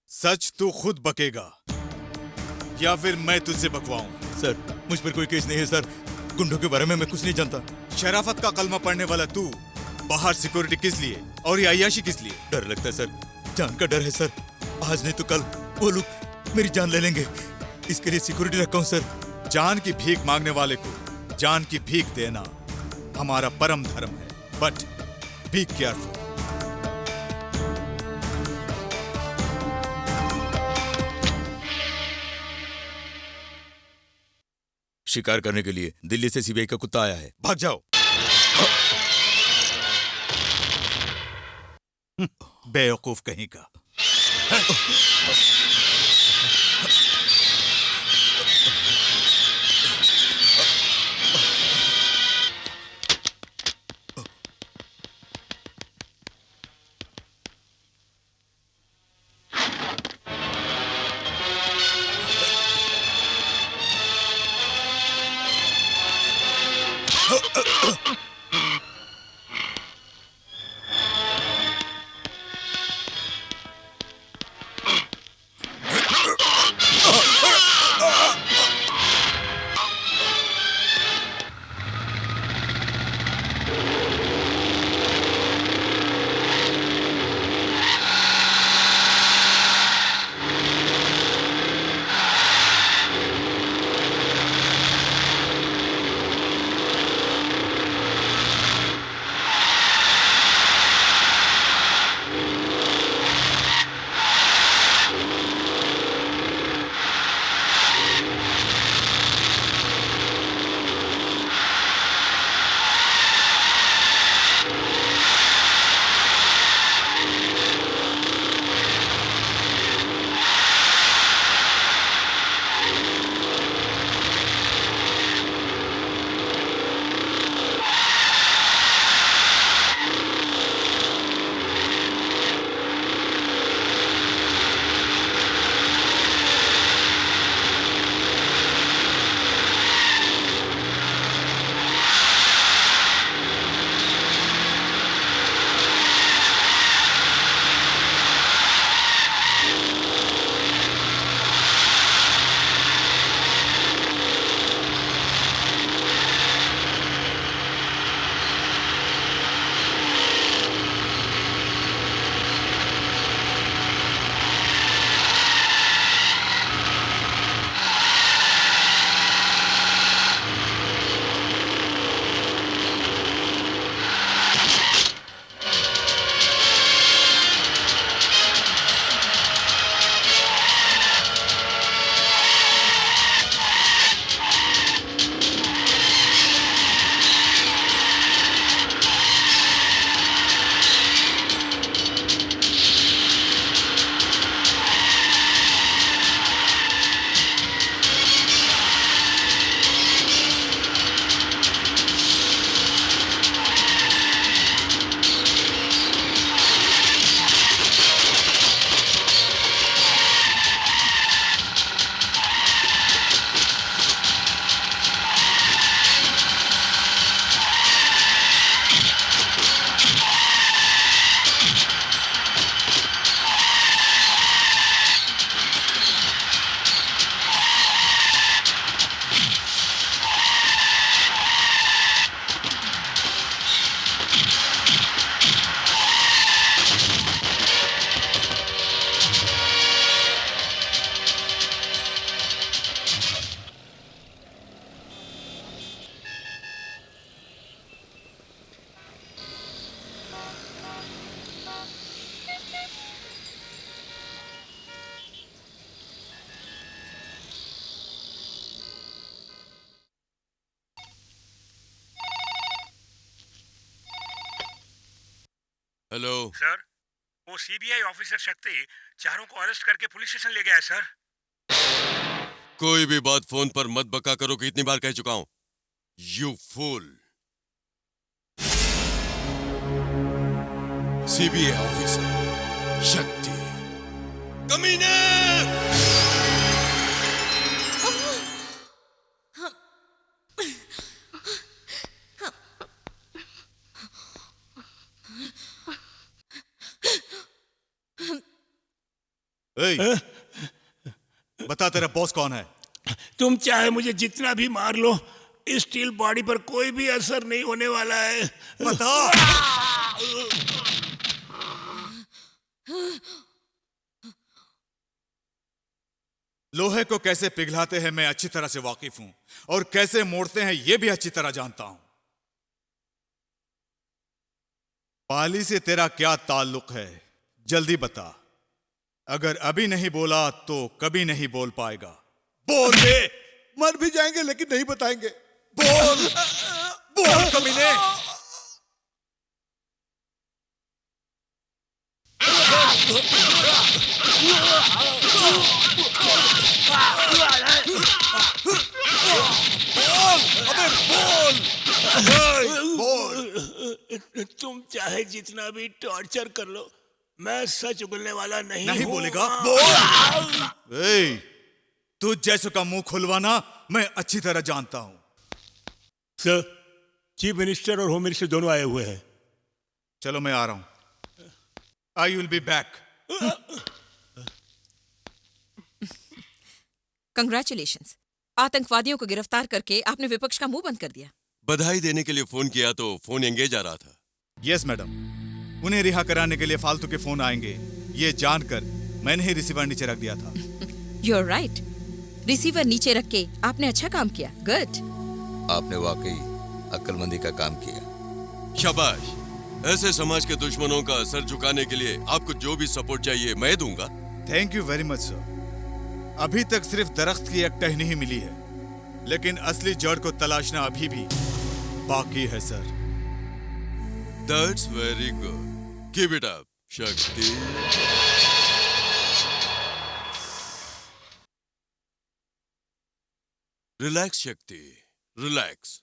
सच तू खुद बकेगा या फिर मैं तुझसे बकवाऊं?
सर, मुझ पर कोई केस नहीं है सर। गुंडों के बारे में मैं कुछ नहीं जानता।
शराफत का कलमा पढ़ने वाला तू बाहर सिक्योरिटी किस लिए और ये अय्याशी किस लिए?
डर लगता है सर, जान का डर है सर। आज नहीं तो कल वो लोग मेरी जान ले लेंगे, इसके लिए सिक्योरिटी रखा हूं सर।
जान की भीख मांगने वाले को जान की भीख देना हमारा परम धर्म है, बट बी केयरफुल।
शिकार करने के लिए दिल्ली से सीबीआई का कुत्ता आया है, भाग जाओ।
बेवकूफ कहीं का।
हेलो
सर, वो सीबीआई ऑफिसर शक्ति चारों को अरेस्ट करके पुलिस स्टेशन ले गया है सर।
कोई भी बात फोन पर मत बका करो कि इतनी बार कह चुका हूं। You fool. सीबीआई ऑफिसर शक्ति कमीने।
बता तेरा बॉस कौन है?
तुम चाहे मुझे जितना भी मार लो, इस स्टील बॉडी पर कोई भी असर नहीं होने वाला है।
बता। लोहे को कैसे पिघलाते हैं मैं अच्छी तरह से वाकिफ हूं, और कैसे मोड़ते हैं ये भी अच्छी तरह जानता हूं। पाली से तेरा क्या ताल्लुक है, जल्दी बता। अगर अभी नहीं बोला तो कभी नहीं बोल पाएगा। बोल दे।
मर भी जाएंगे लेकिन नहीं बताएंगे।
बोल। बोल कमीने।
अबे बोल। तुम चाहे जितना भी टॉर्चर कर लो, मैं सच बोलने वाला नहीं हूँ।
बोलेगा? बोल। तू जैसो का मुंह खुलवाना मैं अच्छी तरह जानता हूं।
सर, चीफ मिनिस्टर और होम मिनिस्टर दोनों आए हुए हैं।
चलो मैं आ रहा हूं। I will be back.
Congratulations, आतंकवादियों को गिरफ्तार करके आपने विपक्ष का मुंह बंद कर दिया।
बधाई देने के लिए फोन किया तो फोन एंगेज आ रहा था।
यस मैडम, उन्हें रिहा कराने के लिए फालतू के फोन आएंगे ये जानकर मैंने ही रिसीवर नीचे रख दिया था।
यू आर राइट, रिसीवर नीचे रख के आपने अच्छा काम किया। गुड।
आपने वाकई अक्लमंदी का काम किया।
शाबाश। ऐसे समाज के दुश्मनों का सर झुकाने के लिए आपको जो भी सपोर्ट चाहिए मैं दूंगा।
Thank you very much sir. अभी तक सिर्फ दरख्त की एक टहनी ही मिली है, लेकिन असली जड़ को तलाशना अभी भी बाकी है sir.
That's very good. Keep it up, Shakti. Relax, Shakti. Relax.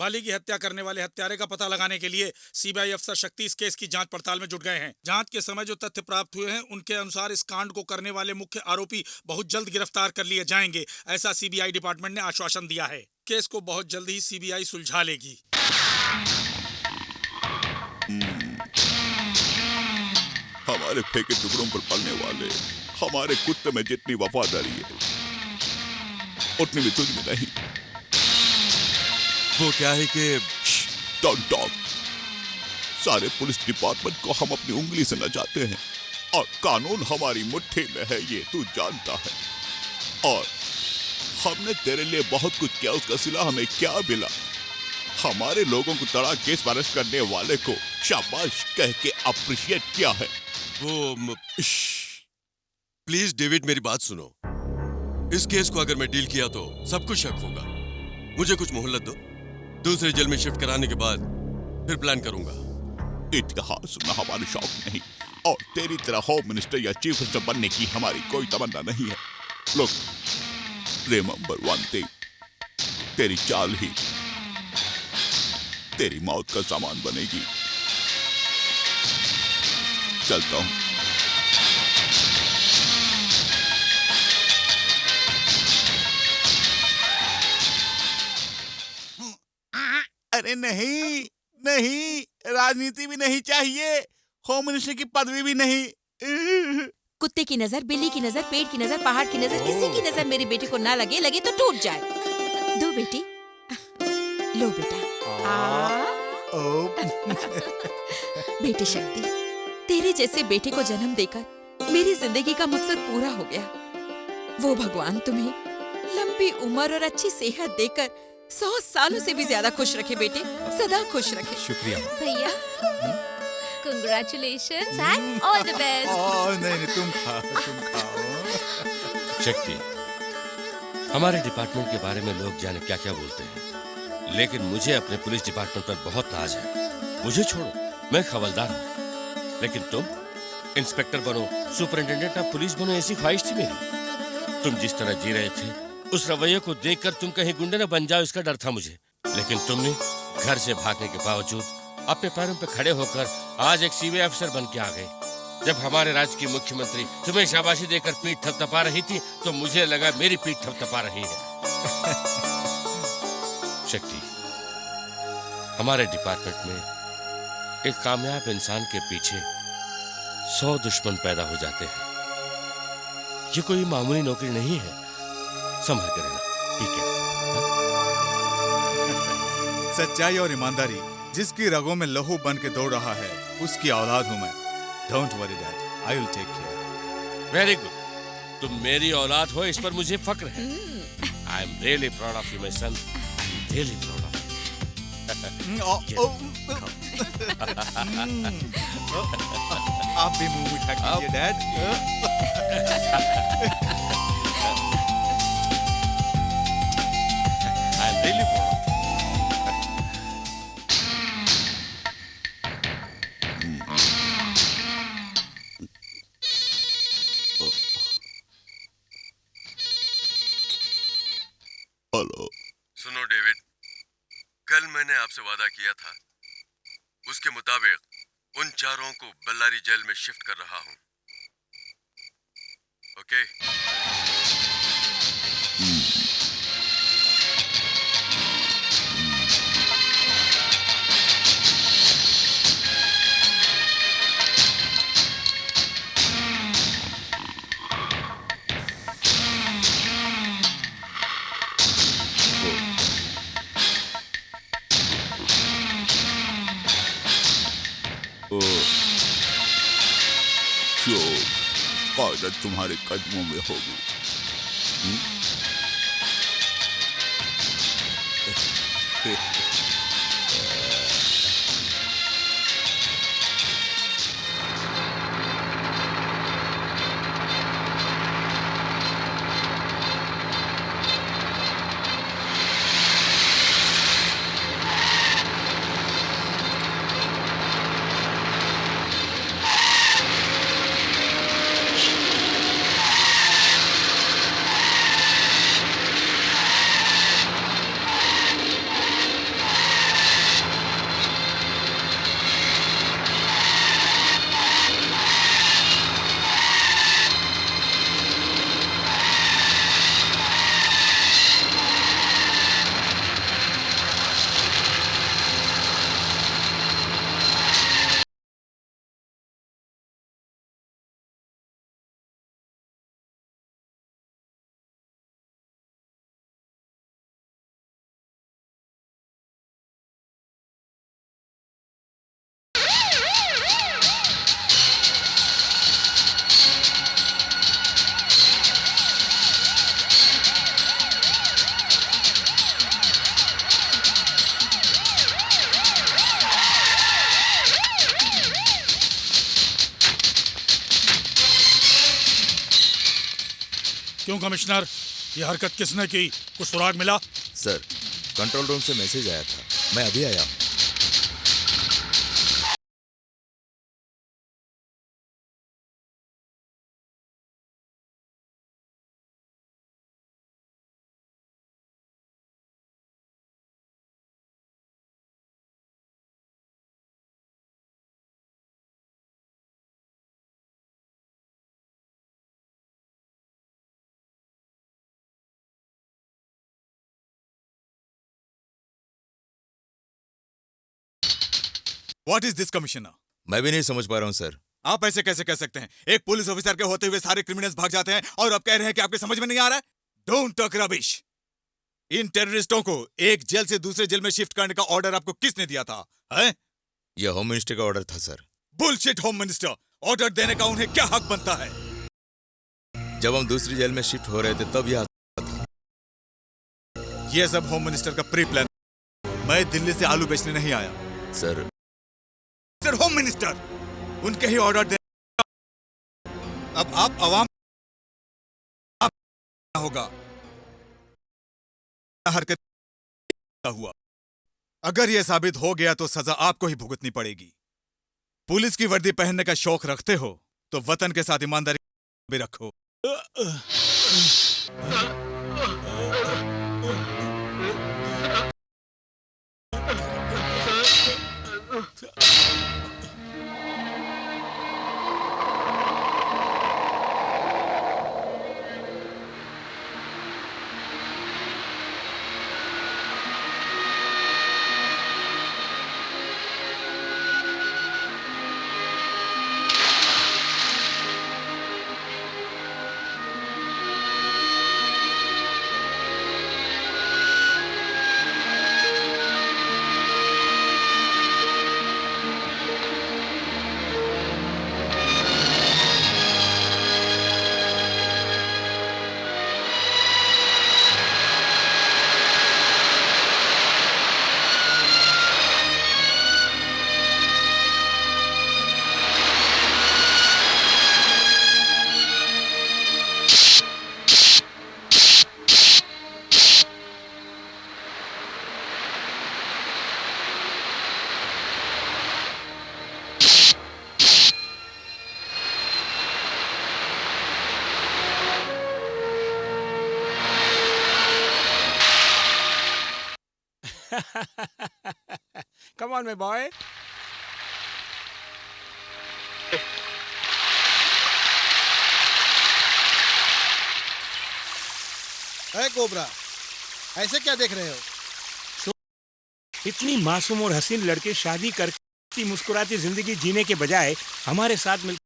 पाली की हत्या करने वाले हत्यारे का पता लगाने के लिए सीबीआई अफसर शक्ति इस केस की जांच पड़ताल में जुट गए हैं। जांच के समय जो तथ्य प्राप्त हुए हैं उनके अनुसार इस कांड को करने वाले मुख्य आरोपी बहुत जल्द गिरफ्तार कर लिए जाएंगे, ऐसा सीबीआई डिपार्टमेंट ने आश्वासन दिया है। केस को बहुत जल्द ही सीबीआई सुलझा लेगी।
हमारे फेंके टुकड़ों पर पलने वाले हमारे कुत्ते में जितनी वफादारी है उतनी भी तुझ में नहीं।
वो क्या है कि
डोंट टॉक। सारे पुलिस डिपार्टमेंट को हम अपनी उंगली से नचाते हैं और कानून हमारी मुट्ठी में है, ये तू जानता है। और हमने तेरे लिए बहुत कुछ किया, उसका सिला हमें क्या मिला? हमारे लोगों को तड़ा केस अरेस्ट करने वाले को शाबाश कह के अप्रिशिएट किया है।
वो प्लीज डेविड मेरी बात सुनो। इस केस को अगर मैं डील किया तो सबको शक होगा। मुझे कुछ मोहलत दो, दूसरे जेल में शिफ्ट कराने के बाद फिर प्लान करूंगा।
इतिहास सुनना हमारा शौक नहीं, और तेरी तरह होम मिनिस्टर या चीफ मिनिस्टर बनने की हमारी कोई तमन्ना नहीं है। लुक, रिमेंबर वन थिंग, तेरी चाल ही तेरी मौत का सामान बनेगी। चलता हूं।
अरे नहीं नहीं, राजनीति भी नहीं चाहिए, होम मिनिस्टर की पदवी भी नहीं।
कुत्ते की नजर, बिल्ली की नजर, पेड़ की नजर, पहाड़ की नजर, किसी की नजर मेरे बेटे को ना लगे, लगे तो टूट जाए। दो बेटी, लो बेटा। बेटी शक्ति, तेरे जैसे बेटे को जन्म देकर मेरी जिंदगी का मकसद पूरा हो गया। वो भगवान तुम्हें लंबी उम्र और अच्छी सेहत देकर 100 सालों से भी ज्यादा खुश रखे बेटे, सदा खुश रखे।
शुक्रिया।
भैया congratulations and all the best.
नहीं, तुम खाओ।
शक्ति, हमारे डिपार्टमेंट के बारे में लोग जाने क्या क्या बोलते हैं, लेकिन मुझे अपने पुलिस डिपार्टमेंट पर बहुत नाज है। मुझे छोड़ो, मैं खवलदार हूँ, लेकिन तुम इंस्पेक्टर बनो, सुपरिंटेंडेंट ऑफ पुलिस बनो, ऐसी ख्वाहिश थी मेरी। तुम जिस तरह जी रहे थे, उस रवैये को देखकर तुम कहीं गुंडे न बन जाओ, इसका डर था मुझे। लेकिन तुमने घर से भागने के बावजूद अपने पैरों पर खड़े होकर आज एक सीबीआई अफसर बन के आ गए। जब हमारे राज्य की मुख्यमंत्री तुम्हें शाबाशी देकर पीठ थपथपा रही थी, तो मुझे लगा मेरी पीठ थपथपा रही है। शक्ति, हमारे डिपार्टमेंट में एक कामयाब इंसान के पीछे 100 दुश्मन पैदा हो जाते हैं। ये कोई मामूली नौकरी नहीं है, संभल कर रहना, ठीक है?
सच्चाई और ईमानदारी जिसकी रगों में लहू बन के दौड़ रहा है, उसकी औलाद हूं मैं। Don't worry dad, I will take care.
Very good, तुम मेरी औलाद हो, इस पर मुझे फक्र है। I am really proud of you my son, really proud of you.
आप भी मुंह मीठा कीजिए dad.
I am really proud.
Hello.
सुनो डेविड, कल मैंने आपसे वादा किया था, उसके मुताबिक उन चारों को बल्लारी जेल में शिफ्ट कर रहा हूं। ओके?
कायदत तुम्हारे कदमों में होगी।
क्यों कमिश्नर, ये हरकत किसने की? कुछ सुराग मिला?
सर, कंट्रोल रूम से मैसेज आया था, मैं अभी आया हूँ।
What is this, commissioner?
मैं भी नहीं समझ पा रहा हूँ सर।
आप ऐसे कैसे कह सकते हैं? एक पुलिस ऑफिसर के होते हुए सारे क्रिमिनल्स भाग जाते हैं और आप कह रहे हैं कि आपके समझ में नहीं आ रहा है? Don't talk rubbish. इन टेररिस्टों को एक जेल से दूसरे जेल में शिफ्ट करने का ऑर्डर आपको किसने दिया था? हैं?
यह होम मिनिस्टर का ऑर्डर था sir.
Bullshit home minister, order देने का उन्हें क्या हक बनता है?
जब हम दूसरी जेल में शिफ्ट हो रहे थे तब यह
ये सब होम मिनिस्टर का प्री प्लान। मैं दिल्ली से आलू बेचने नहीं आया
सर।
सर होम मिनिस्टर, उनके ही ऑर्डर दे। अब आप आवाम होगा हरकत हुआ। अगर यह साबित हो गया तो सजा आपको ही भुगतनी पड़ेगी। पुलिस की वर्दी पहनने का शौक रखते हो तो वतन के साथ ईमानदारी भी रखो।
Come on, my boy.
है कोबरा, ऐसे क्या देख रहे हो?
इतनी मासूम और हसीन लड़के शादी करके मुस्कुराती जिंदगी जीने के बजाय हमारे साथ मिल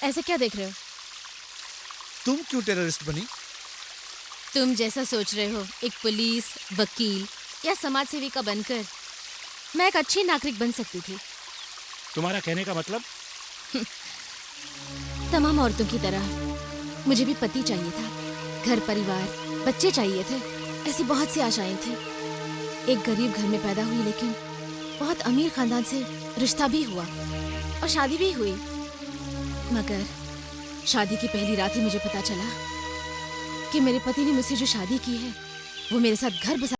ऐसे क्या देख रहे हो?
तुम क्यों टेररिस्ट बनी?
तुम जैसा सोच रहे हो, एक पुलिस, वकील या समाज सेविका बनकर मैं एक अच्छी नागरिक बन सकती थी।
तुम्हारा कहने का मतलब?
तमाम औरतों की तरह मुझे भी पति चाहिए था, घर परिवार, बच्चे चाहिए थे। ऐसी बहुत सी आशाएं थी। एक गरीब घर में पैदा हुई, लेकिन बहुत अमीर खानदान से रिश्ता भी हुआ और शादी भी हुई। मगर शादी की पहली रात ही मुझे पता चला कि मेरे पति ने मुझसे जो शादी की है वो मेरे साथ घर बसा।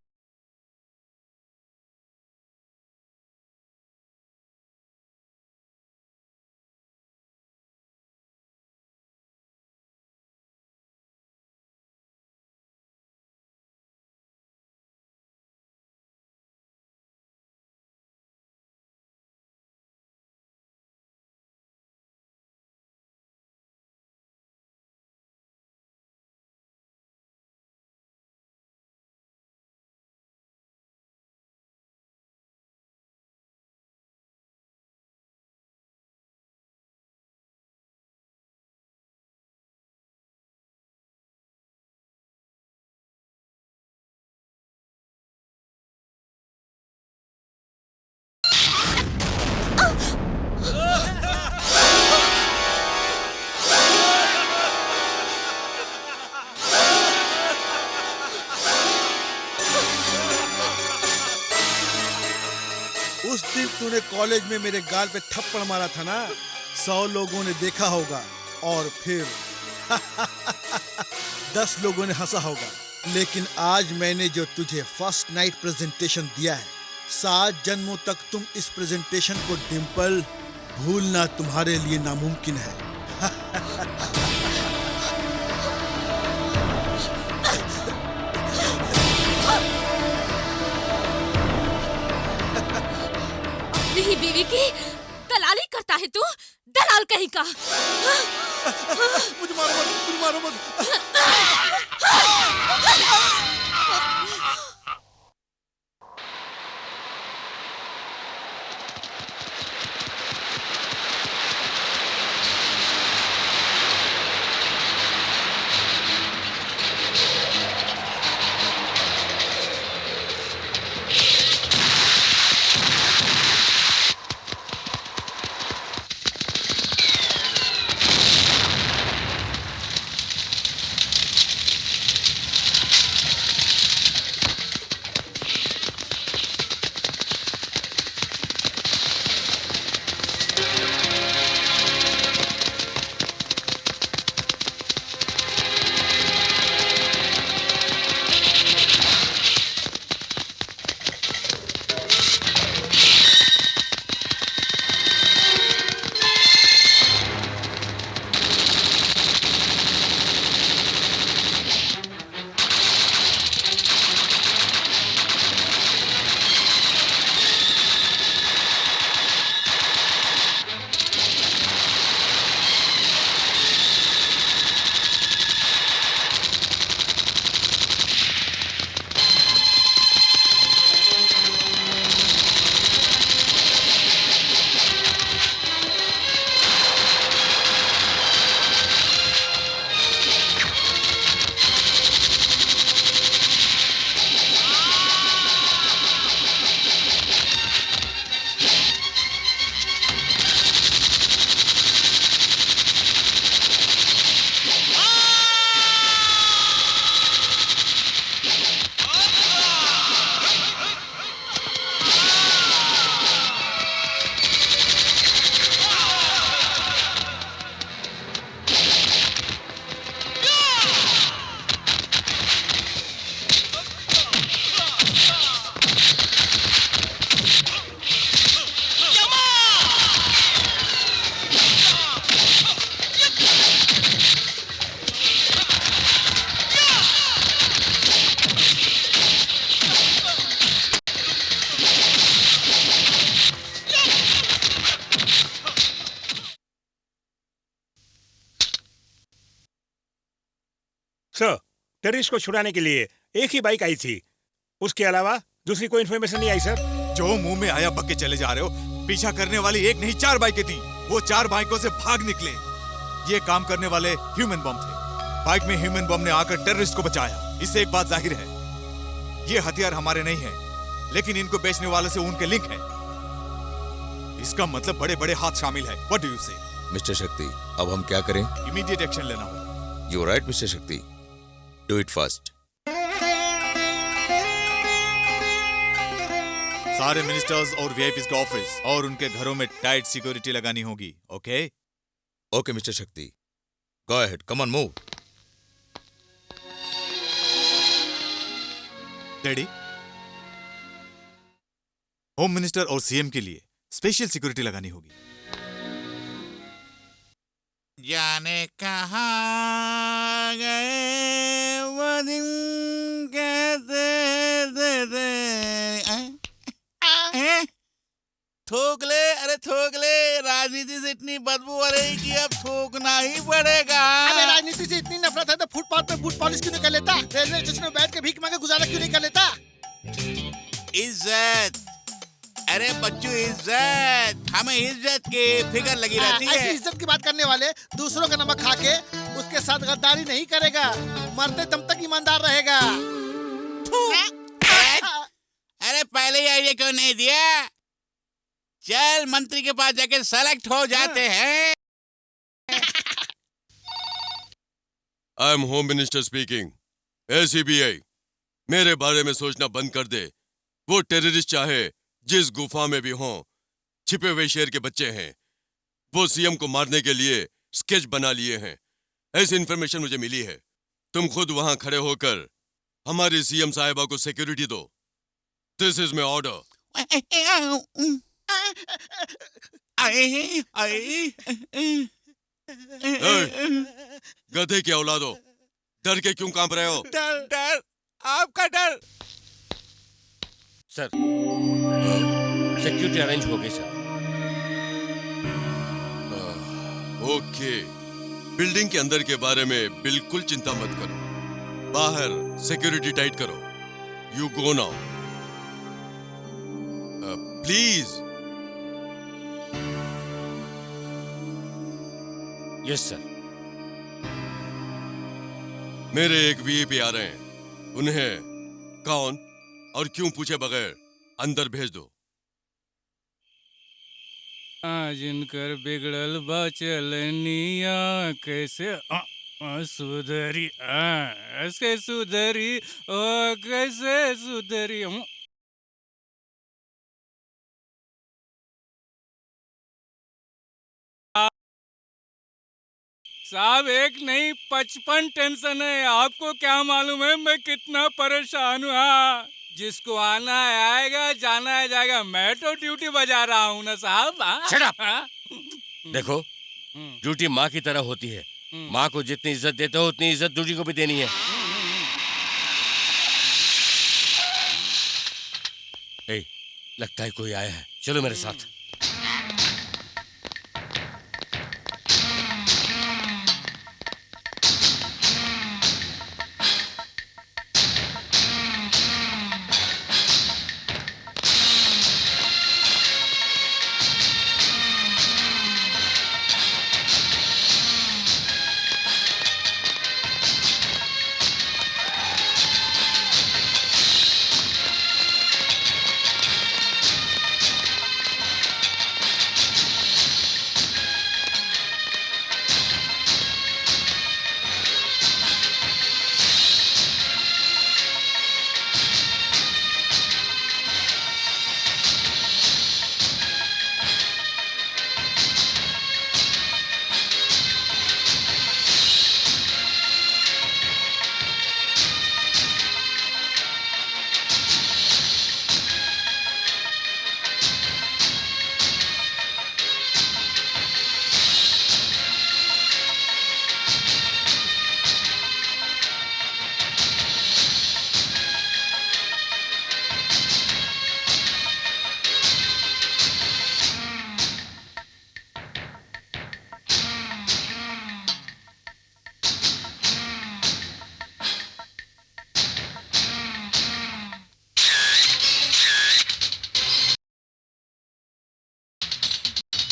उस दिन तूने कॉलेज में मेरे गाल पे थप्पड़ मारा था ना, 100 लोगों ने देखा होगा और फिर 10 लोगों ने हंसा होगा। लेकिन आज मैंने जो तुझे फर्स्ट नाइट प्रेजेंटेशन दिया है, 7 जन्मों तक तुम इस प्रेजेंटेशन को डिम्पल भूलना तुम्हारे लिए नामुमकिन है।
अपनी बीवी की दलाली करता है तू, दलाल कहीं का।
मुझे मारो मत, मुझे मारो मत।
सर, टेररिस्ट को छुड़ाने के लिए एक ही बाइक आई थी, उसके अलावा दूसरी कोई इन्फॉर्मेशन नहीं आई सर।
जो मुंह में आया बक के चले जा रहे हो। पीछा करने वाली एक नहीं 4 बाइकें थी। वो 4 बाइकों से भाग निकले। ये काम करने वाले ह्यूमन बम थे। बाइक में ह्यूमन बम ने आकर टेररिस्ट को बचाया। इससे एक बात जाहिर है, ये हथियार हमारे नहीं है, लेकिन इनको बेचने वाले से उनके लिंक है। इसका मतलब बड़े बड़े हाथ शामिल है। व्हाट डू यू से?
मिस्टर शक्ति, अब हम क्या करें?
इमीडिएट एक्शन लेना होगा।
यू राइट मिस्टर शक्ति, डू इट फास्ट।
सारे मिनिस्टर्स और वीआईपीज के ऑफिस और उनके घरों में टाइट सिक्योरिटी लगानी होगी। ओके?
ओके मिस्टर शक्ति, go ahead, come on move.
Daddy, home minister और सीएम के लिए स्पेशल सिक्योरिटी लगानी होगी।
जाने कहाँ गए वो दिन कहते थे। थूक ले, अरे थूक ले। राजनीति से इतनी बदबू आ रही कि अब थूकना ही पड़ेगा।
अबे राजनीति से इतनी नफरत है तो फुटपाथ पे बूट पॉलिश क्यों नहीं कर लेता? रेलवे स्टेशन में बैठ के भीख मांगे गुजारा क्यों नहीं कर लेता?
इज्जत, अरे बच्चों इज्जत, हमें इज्जत की फिक्र लगी रहती है।
ऐसी इज्जत की बात करने वाले दूसरों का नमक खा के उसके साथ गद्दारी नहीं करेगा, मरते दम तक ईमानदार रहेगा।
अरे पहले ही आइडिया क्यों नहीं दिया? चल मंत्री के पास जाके सेलेक्ट हो जाते हैं।
I am home minister speaking. ACBI, मेरे बारे में सोचना बंद कर दे। वो टेररिस्ट चाहे जिस गुफा में भी हों, छिपे हुए शेर के बच्चे हैं। वो सीएम को मारने के लिए स्केच बना लिए हैं। ऐसी इन्फॉर्मेशन मुझे मिली है। तुम खुद वहां खड़े होकर हमारी सीएम साहिबा को सिक्योरिटी दो। This is my order. गधे की औलादो, डर के क्यों कांप रहे हो?
डर डर, आपका डर।
सर, सिक्योरिटी अरेंज हो गई सर।
ओके, बिल्डिंग के अंदर के बारे में बिल्कुल चिंता मत करो। बाहर सिक्योरिटी टाइट करो। You go now please.
Yes sir.
मेरे एक वीआईपी आ रहे हैं, उन्हें कौन और क्यों पूछे बगैर अंदर भेज दो।
जिनकर बिगड़ल बचलनिया कैसे सुधरी, ऐसे सुधरी, ओ कैसे सुधरी। साहब एक नहीं 55 टेंशन है। आपको क्या मालूम है मैं कितना परेशान हूँ। जिसको आना है आएगा, जाना है जाएगा। मैं तो ड्यूटी बजा रहा हूँ ना साहब।
Shut up! देखो, ड्यूटी माँ की तरह होती है। माँ को जितनी इज्जत देते हो उतनी इज्जत ड्यूटी को भी देनी है। ए, लगता है कोई आया है, चलो मेरे साथ।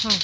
हाँ।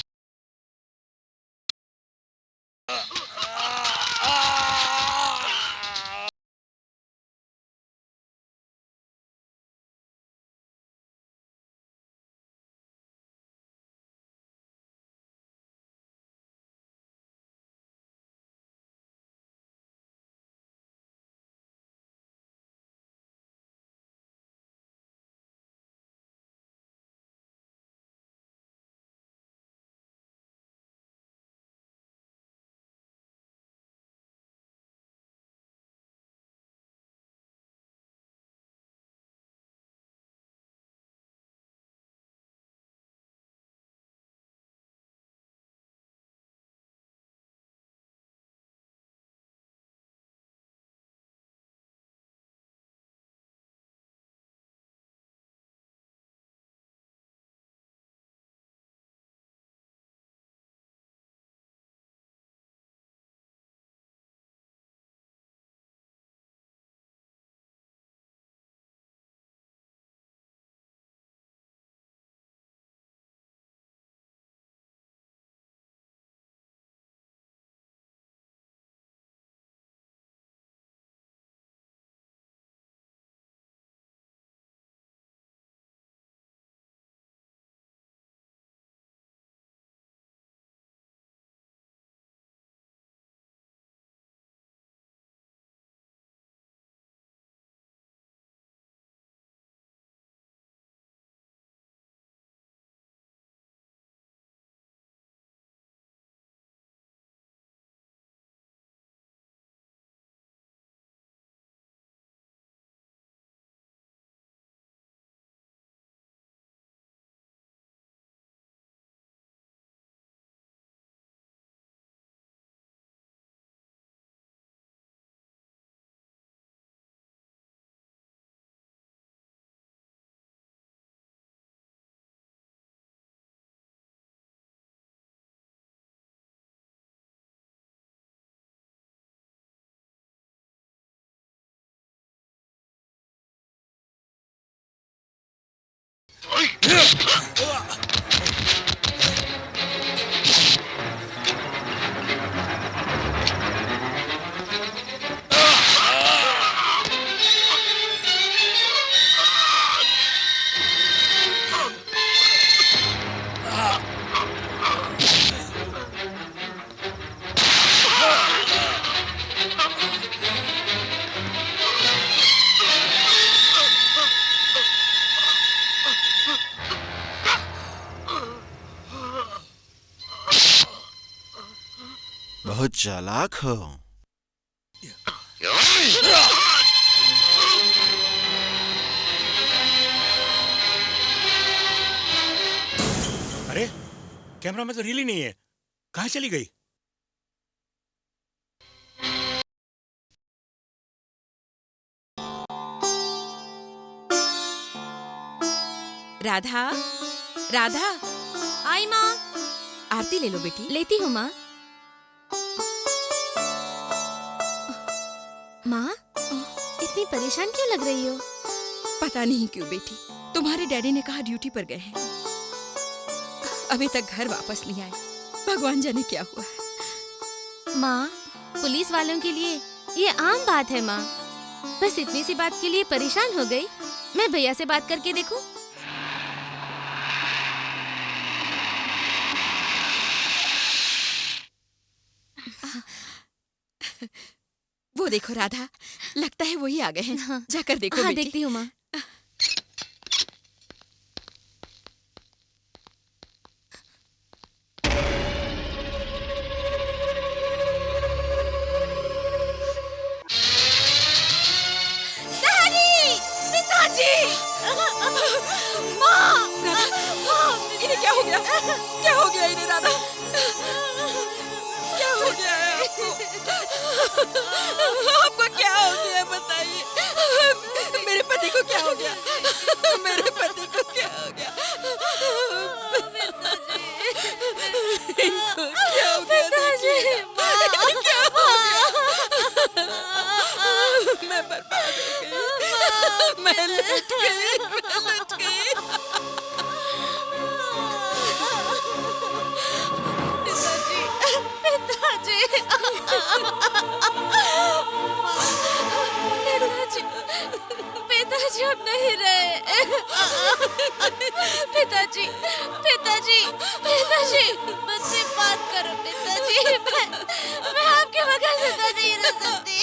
बहुत चालाक हो।
अरे कैमरा में तो रील ही नहीं है, कहाँ चली गई?
राधा, राधा,
आई माँ।
आरती ले लो बेटी।
लेती हूँ माँ। माँ, इतनी परेशान क्यों लग रही हो?
पता नहीं क्यों बेटी, तुम्हारे डैडी ने कहा ड्यूटी पर गए हैं, अभी तक घर वापस नहीं आए। भगवान जाने क्या हुआ है।
माँ, पुलिस वालों के लिए ये आम बात है माँ। बस इतनी सी बात के लिए परेशान हो गई। मैं भैया से बात करके देखूं?
वो देखो राधा, लगता है वही आ गए हैं। हाँ। जाकर देखो।
हाँ,
बेटी।
देखती हूँ माँ।
इन्हें क्या हो गया? क्या हो गया इन्हें राधा? क्या हो गया है आपको? आपको क्या हो गया बताइए। मेरे पति को क्या हो गया? मेरे पति को क्या हो गया? इनको क्या हो गया? क्या हो गया? मैं बर्बाद हो गई। मैं लुट गई।
नहीं रहे। पिताजी, पिताजी, पिताजी, मुझसे बात करो पिताजी। मैं आपके बगैर जिंदा नहीं रह सकती।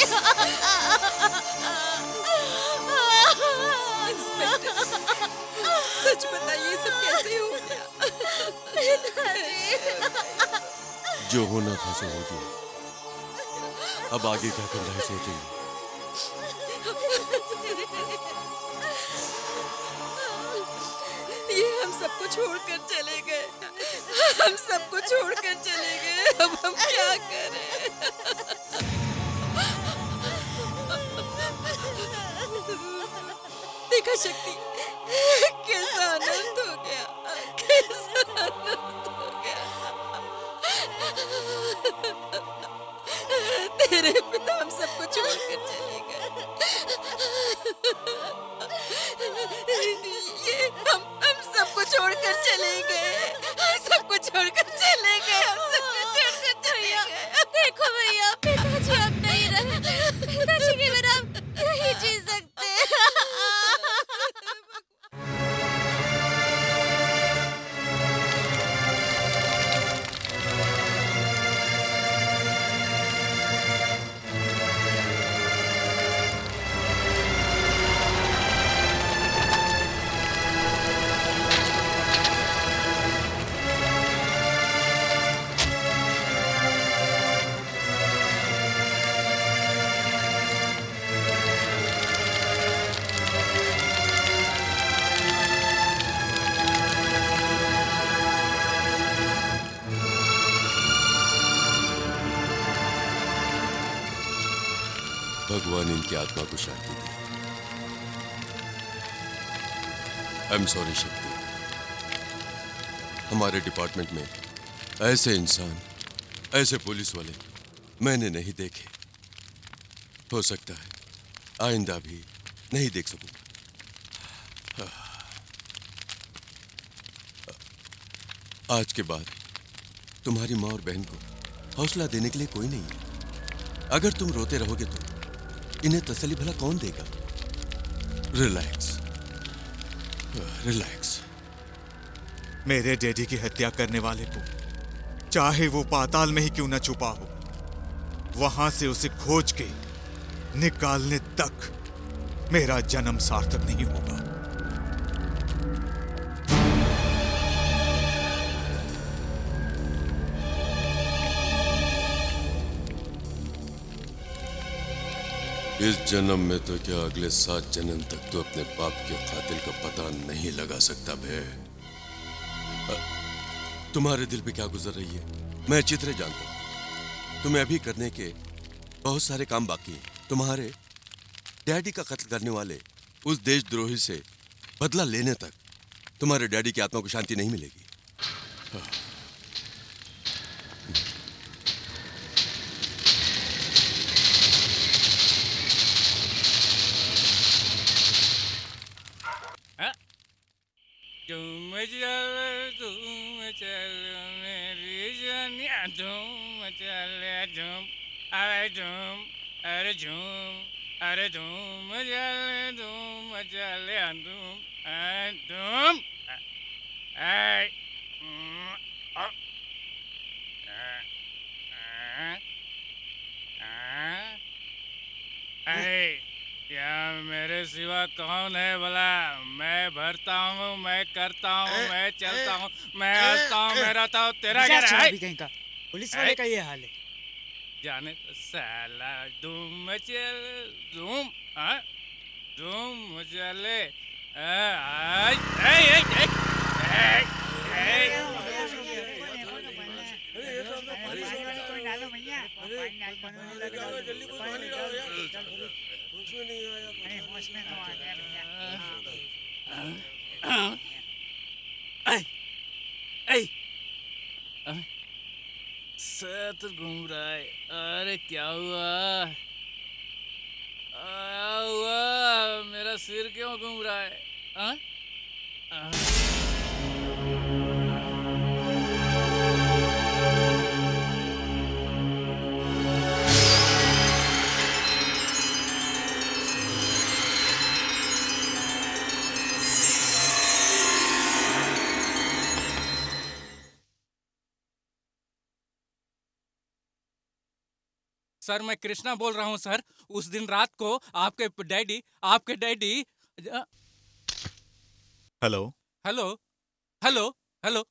सच बताइए सब कैसे हो गया?
जो होना था सो हो गया। अब आगे क्या करना है सोचेंगे।
ये हम सबको छोड़कर चले गए। हम सबको छोड़कर चले गए। अब हम क्या करें? देखा शक्ति, कैसा आनंद हो गया, कैसा आनंद हो गया। तेरे पिता हम सबको छोड़कर चले गए। ये हम सबको छोड़कर चले गए। हम सबको छोड़कर चले गए। हम सबको छोड़कर चले गए।
देखो भैया, पिताजी अब नहीं रहे। पिताजी के बिना हम नहीं जी सकते।
भगवान इनकी आत्मा को शांति दे। आई एम सॉरी शक्ति। हमारे डिपार्टमेंट में ऐसे इंसान, ऐसे पुलिस वाले मैंने नहीं देखे। हो सकता है आइंदा भी नहीं देख सकूं। आज के बाद तुम्हारी माँ और बहन को हौसला देने के लिए कोई नहीं है। अगर तुम रोते रहोगे तो इन्हें तसल्ली भला कौन देगा? Relax, relax.
मेरे डैडी की हत्या करने वाले को चाहे वो पाताल में ही क्यों न छुपा हो, वहां से उसे खोज के निकालने तक मेरा जन्म सार्थक नहीं होगा।
इस जन्म में तो क्या अगले 7 जन्म तक तो अपने बाप के कातिल का पता नहीं लगा सकता बे। तुम्हारे दिल पे क्या गुजर रही है मैं अच्छी तरह जानता हूं। तुम्हें अभी करने के बहुत सारे काम बाकी हैं। तुम्हारे डैडी का कत्ल करने वाले उस देशद्रोही से बदला लेने तक तुम्हारे डैडी की आत्मा को शांति नहीं मिलेगी।
तुम चल मेरी जानिया, तुम चल झूम, अरे झूम, अरे झूम, अरे धूम चल, धूम चल, धूम, धूम, या मेरे सिवा कौन है भला? मैं भरता हूँ, मैं करता हूँ, मैं चलता हूँ, मैं हंसता हूँ, मैं रहता हूँ। तेरा क्या है?
कहीं का पुलिस वाले का ये हाल है।
जाने तो साला धूम चल, धूम, धूम चले, सर घूम रहा है। अरे क्या हुआ? मेरा सिर क्यों घूम रहा है? सर मैं कृष्णा बोल रहा हूँ सर। उस दिन रात को आपके daddy
hello
hello hello hello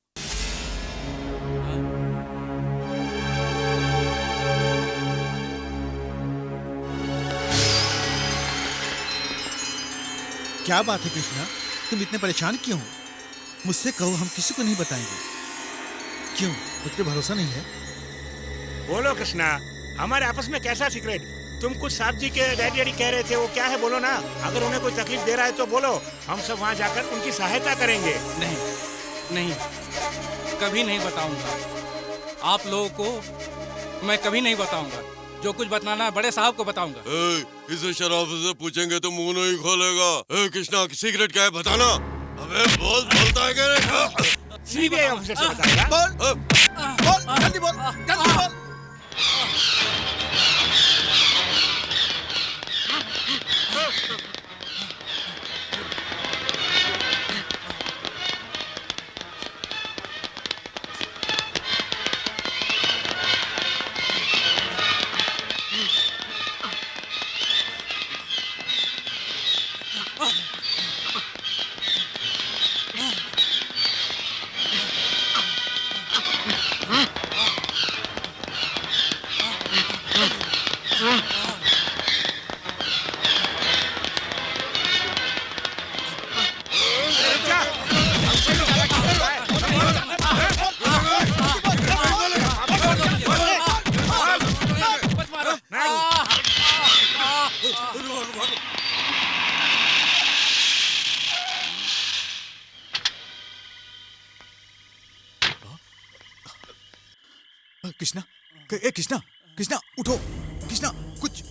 क्या बात है कृष्णा, तुम इतने परेशान क्यों हो? मुझसे कहो, हम किसी को नहीं बताएंगे। क्यों, मुझ पे भरोसा नहीं है?
बोलो कृष्णा, हमारे आपस में कैसा सीक्रेट? तुम कुछ साहब जी के डैडी कह रहे थे, वो क्या है बोलो ना। अगर उन्हें कोई तकलीफ दे रहा है तो बोलो, हम सब वहाँ जाकर उनकी सहायता करेंगे।
नहीं नहीं, कभी नहीं बताऊंगा आप लोगों को, मैं कभी नहीं बताऊंगा। जो कुछ बताना है बड़े साहब को बताऊंगा।
इसे शराफत से पूछेंगे तो मुंह नहीं खोलेगा। कृष्णा सीक्रेट क्या है बताना। अबे बोलता है क्या?
सीबीआई ऑफिसर से बताएगा।
बोल जल्दी बोल, जल्दी बोल।
कृष्णा, कृष्णा, कृष्णा उठो, कृष्णा कुछ।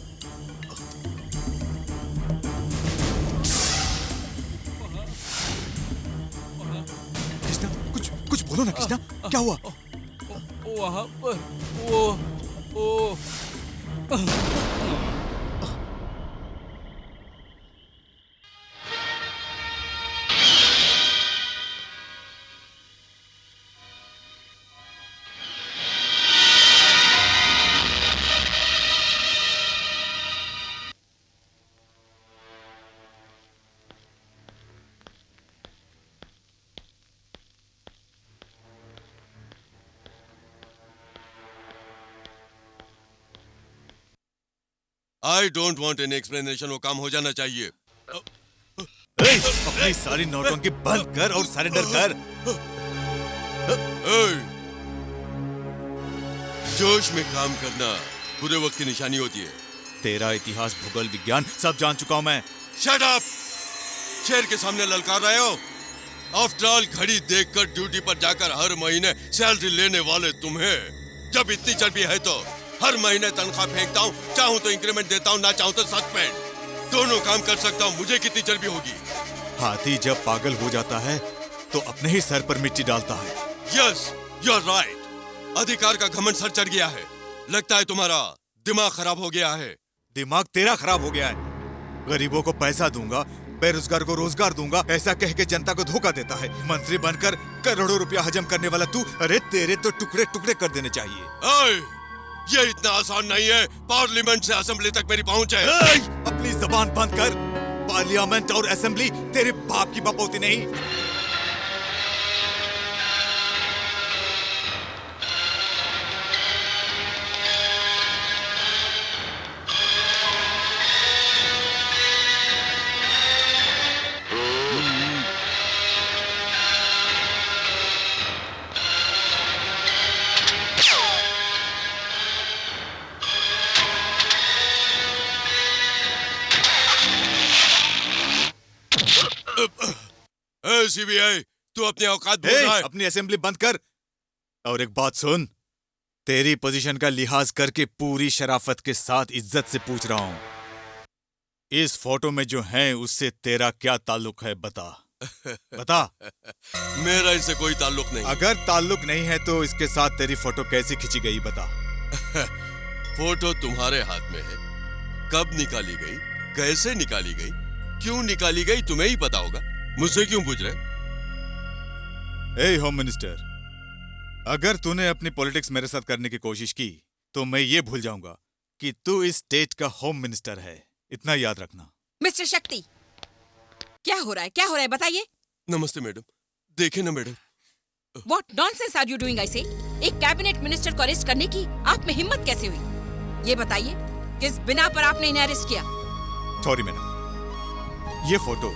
कृष्णा कुछ बोलो ना कृष्णा, क्या हुआ?
वहाँ पर वो
I don't want any explanation, वो काम हो जाना चाहिए।
अपनी सारी नौटंकी बंद कर और सरेंडर कर।
जोश में काम करना बुरे वक्त की निशानी होती है।
तेरा इतिहास, भूगोल, विज्ञान सब जान चुका हूं मैं।
Shut up! शेर के सामने ललकार रहे हो? आफ्टर ऑल घड़ी देखकर ड्यूटी पर जाकर हर महीने सैलरी लेने वाले तुम्हें जब इतनी चर्बी है तो हर महीने तनख्वाह फेंकता हूँ, चाहूँ तो इंक्रीमेंट देता हूँ, ना चाहूँ तो सस्पेंड। दोनों काम कर सकता हूँ, मुझे कितनी चर्बी होगी?
हाथी जब पागल हो जाता है तो अपने ही सर पर मिट्टी डालता है।
Yes, you are right. अधिकार का घमंड सर चढ़ गया है। लगता है तुम्हारा दिमाग खराब हो गया है।
दिमाग तेरा खराब हो गया है। गरीबों को पैसा दूंगा, बेरोजगार को रोजगार दूंगा, ऐसा कह के जनता को धोखा देता है। मंत्री बनकर करोड़ों रुपया हजम करने वाला तू, अरे तेरे तो टुकड़े टुकड़े कर देने चाहिए।
ये इतना आसान नहीं है। पार्लियामेंट से असेंबली तक मेरी पहुंच है।
अपनी जबान बंद कर। पार्लियामेंट और असेंबली तेरे बाप की बपौती नहीं।
सीबीआई, तू अपनी औकात भूल रहा है।
अपनी असेंबली बंद कर। और एक बात सुन, तेरी पोजीशन का लिहाज करके पूरी शराफत के साथ इज्जत से पूछ रहा हूं, इस फोटो में जो है उससे तेरा क्या ताल्लुक है? बता बता।
मेरा इससे कोई ताल्लुक नहीं।
अगर ताल्लुक नहीं है तो इसके साथ तेरी फोटो कैसे खींची गई? बता।
फोटो तुम्हारे हाथ में है। कब निकाली गई, कैसे निकाली गई, क्यों निकाली गई, तुम्हें ही पता होगा। मुझसे क्यों पूछ रहे?
होम मिनिस्टर, अगर तूने अपनी पॉलिटिक्स मेरे साथ करने की कोशिश की तो मैं ये भूल जाऊंगा कि तू इस स्टेट का होम मिनिस्टर है, इतना याद रखना।
मिस्टर शक्ति, क्या हो रहा है बताइए।
नमस्ते मैडम। देखे ना madam.
What nonsense are you doing, I say? एक कैबिनेट मिनिस्टर को अरेस्ट करने की आप में हिम्मत कैसे हुई? ये बताइए, किस बिना पर आपने इन्हें अरेस्ट किया?
सॉरी मैडम, ये फोटो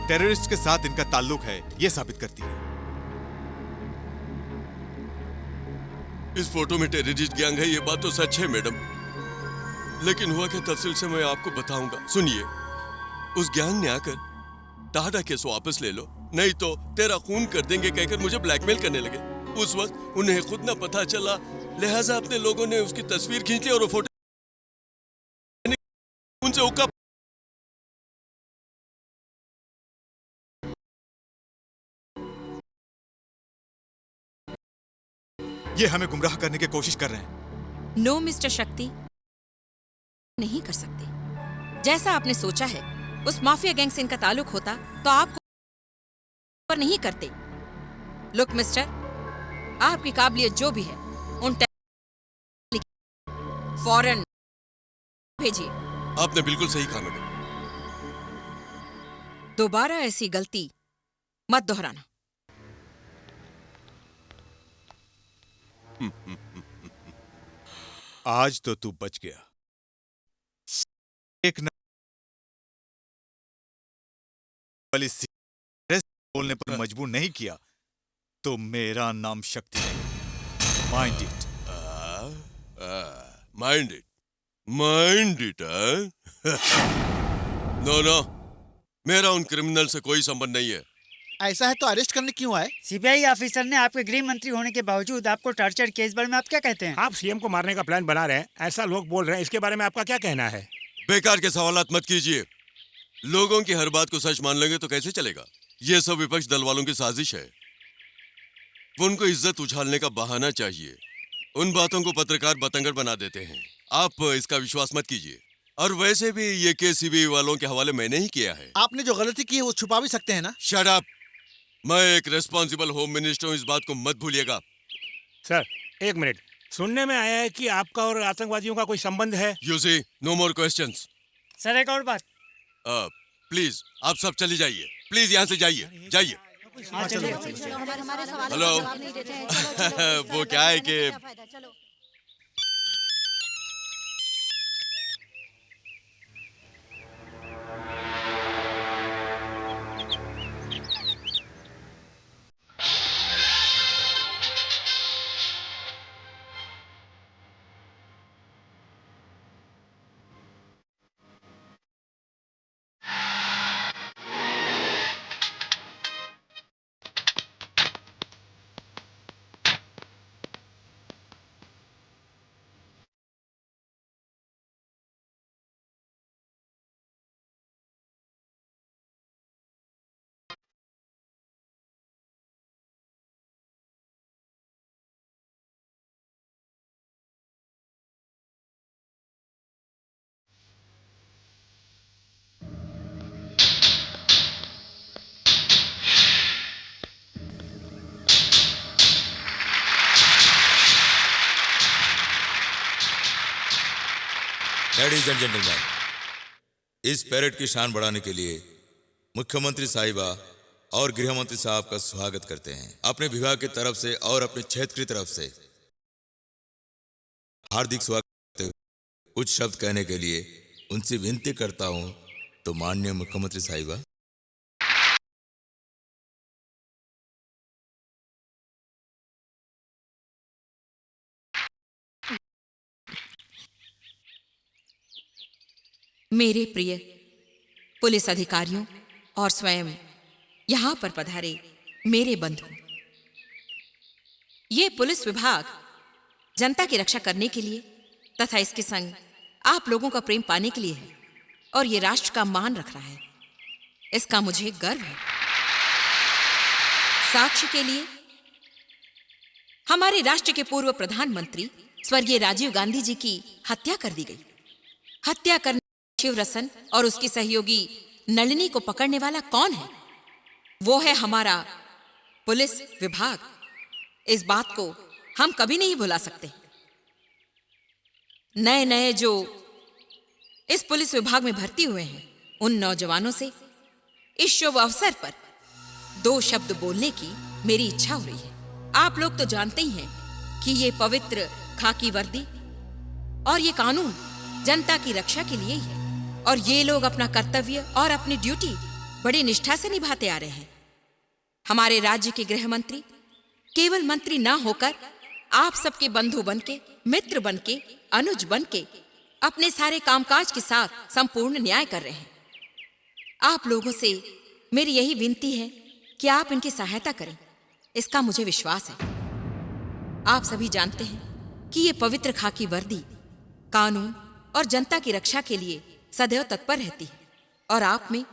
टेररिस्ट के साथ इनका ताल्लुक है, ये साबित करती है।
इस फोटो में टेररिस्ट गैंग है, ये बात तो सच है मैडम, लेकिन हुआ क्या तफसील से मैं आपको बताऊंगा। सुनिए, उस गैंग ने आकर टाटा केस वापस ले लो, नहीं तो तेरा खून कर देंगे कहकर मुझे ब्लैकमेल करने लगे। उस वक्त उन्हें खुद ना पता चला, लिहाजा अपने लोगों ने उसकी तस्वीर खींच ली और वो फोटो उनसे उका।
ये हमें गुमराह करने की कोशिश कर रहे हैं।
नो मिस्टर शक्ति, नहीं कर सकते। जैसा आपने सोचा है, उस माफिया गैंग से इनका ताल्लुक होता तो आपको पर नहीं करते। लुक मिस्टर, आपकी काबिलियत जो भी है उन फौरन भेजिए।
आपने बिल्कुल सही कहा मैडम।
दोबारा ऐसी गलती मत दोहराना।
आज तो तू बच गया। एक बोलने पर मजबूर नहीं किया तो मेरा नाम शक्ति नहीं। Mind it.
Mind it. No, मेरा उन क्रिमिनल से कोई संबंध नहीं है।
ऐसा है तो अरेस्ट करने क्यों आए?
सीबीआई ऑफिसर ने आपके गृह मंत्री होने के बावजूद आपको टॉर्चर केस बारे में आप क्या कहते हैं?
आप सीएम को मारने का प्लान बना रहे हैं, ऐसा लोग बोल रहे हैं, इसके बारे में आपका क्या कहना है?
बेकार के सवालात मत कीजिए। लोगों की हर बात को सच मान लेंगे तो कैसे चलेगा? ये सब विपक्ष दल वालों की साजिश है। वो उनको इज्जत उछालने का बहाना चाहिए। उन बातों को पत्रकार बतंगड़ बना देते हैं। आप इसका विश्वास मत कीजिए। और वैसे भी ये केस सीबीआई वालों के हवाले मैंने ही किया है।
आपने जो गलती की है वो छुपा भी सकते हैं ना?
Shut up. मैं एक रिस्पॉन्सिबल होम मिनिस्टर हूँ, इस बात को मत भूलिएगा।
सर, एक मिनट। सुनने में आया है कि आपका और आतंकवादियों का कोई संबंध है।
You see, no more questions।
Sir, एक और बात।
प्लीज आप सब चली जाइए। प्लीज यहाँ से जाइए, जाइए। हेलो। वो क्या है कि
लेडीज एंड जेंटलमैन, इस पैरेड की शान बढ़ाने के लिए मुख्यमंत्री साहिबा और गृह मंत्री साहब का स्वागत करते हैं। अपने विभाग की तरफ से और अपने क्षेत्र की तरफ से हार्दिक स्वागत करते हुए कुछ शब्द कहने के लिए उनसे विनती करता हूं, तो माननीय मुख्यमंत्री साहिबा।
मेरे प्रिय पुलिस अधिकारियों और स्वयं यहाँ पर पधारे मेरे बंधु, ये पुलिस विभाग जनता की रक्षा करने के लिए तथा इसके संग आप लोगों का प्रेम पाने के लिए है और ये राष्ट्र का मान रख रहा है। इसका मुझे गर्व है। साक्ष्य के लिए हमारे राष्ट्र के पूर्व प्रधानमंत्री स्वर्गीय राजीव गांधी जी की हत्या कर दी गई। हत्या करने शिवरसन और उसकी सहयोगी नलिनी को पकड़ने वाला कौन है? वो है हमारा पुलिस विभाग। इस बात को हम कभी नहीं भुला सकते। नए नए जो इस पुलिस विभाग में भर्ती हुए हैं, उन नौजवानों से इस शुभ अवसर पर 2 शब्द बोलने की मेरी इच्छा हो रही है। आप लोग तो जानते ही हैं कि ये पवित्र खाकी वर्दी और ये कानून जनता की रक्षा के लिए ही है, और ये लोग अपना कर्तव्य और अपनी ड्यूटी बड़ी निष्ठा से निभाते आ रहे हैं। हमारे राज्य के गृह मंत्री केवल मंत्री ना होकर आप सबके बंधु बनके, मित्र बनके, अनुज बनके अपने सारे कामकाज के साथ संपूर्ण न्याय कर रहे हैं। आप लोगों से मेरी यही विनती है कि आप इनकी सहायता करें, इसका मुझे विश्वास है। आप सभी जानते हैं कि ये पवित्र खाकी वर्दी कानून और जनता की रक्षा के लिए सदैव तत्पर रहती है, और आप में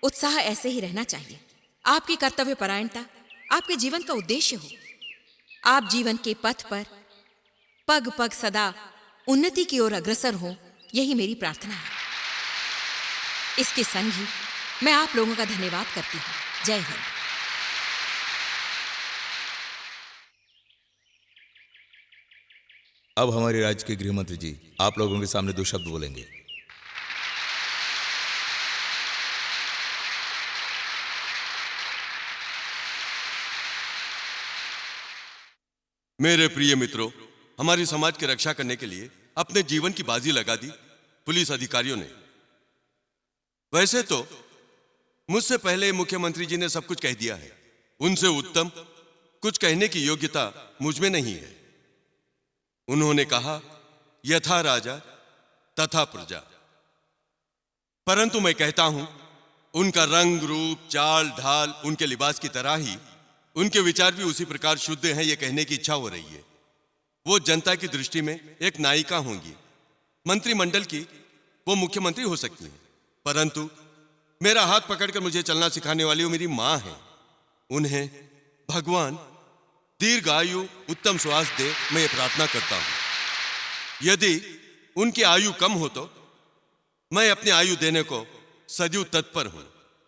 उत्साह ऐसे ही रहना चाहिए। आपकी कर्तव्य परायणता आपके जीवन का उद्देश्य हो। आप जीवन के पथ पर पग पग सदा उन्नति की ओर अग्रसर हो, यही मेरी प्रार्थना है। इसके संग ही मैं आप लोगों का धन्यवाद करती हूँ। जय हिंद।
अब हमारे राज्य के गृह मंत्री जी आप लोगों के सामने 2 शब्द बोलेंगे।
मेरे प्रिय मित्रों, हमारी समाज की रक्षा करने के लिए अपने जीवन की बाजी लगा दी पुलिस अधिकारियों ने। वैसे तो मुझसे पहले मुख्यमंत्री जी ने सब कुछ कह दिया है, उनसे उत्तम कुछ कहने की योग्यता मुझ में नहीं है। उन्होंने कहा, यथा राजा तथा प्रजा। परंतु मैं कहता हूं, उनका रंग रूप चाल ढाल उनके लिबास की तरह ही उनके विचार भी उसी प्रकार शुद्ध हैं, ये कहने की इच्छा हो रही है। वो जनता की दृष्टि में एक नायिका होंगी, मंत्रिमंडल की वो मुख्यमंत्री हो सकती हैं, परंतु मेरा हाथ पकड़कर मुझे चलना सिखाने वाली वो मेरी मां है। उन्हें भगवान दीर्घ आयु उत्तम स्वास्थ्य दे, मैं ये प्रार्थना करता हूं। यदि उनकी आयु कम हो तो मैं अपनी आयु देने को सदैव तत्पर हूं।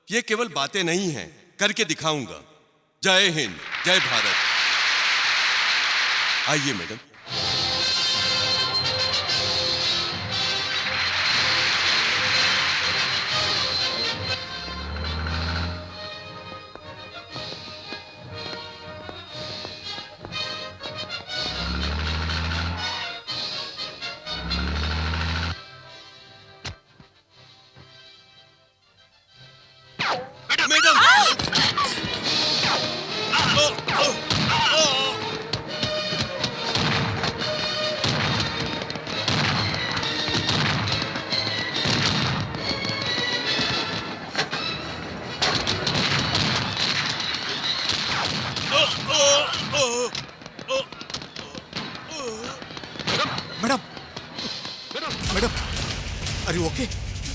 ये केवल बातें नहीं हैं, करके दिखाऊंगा। जय हिंद, जय भारत। आइए मैडम।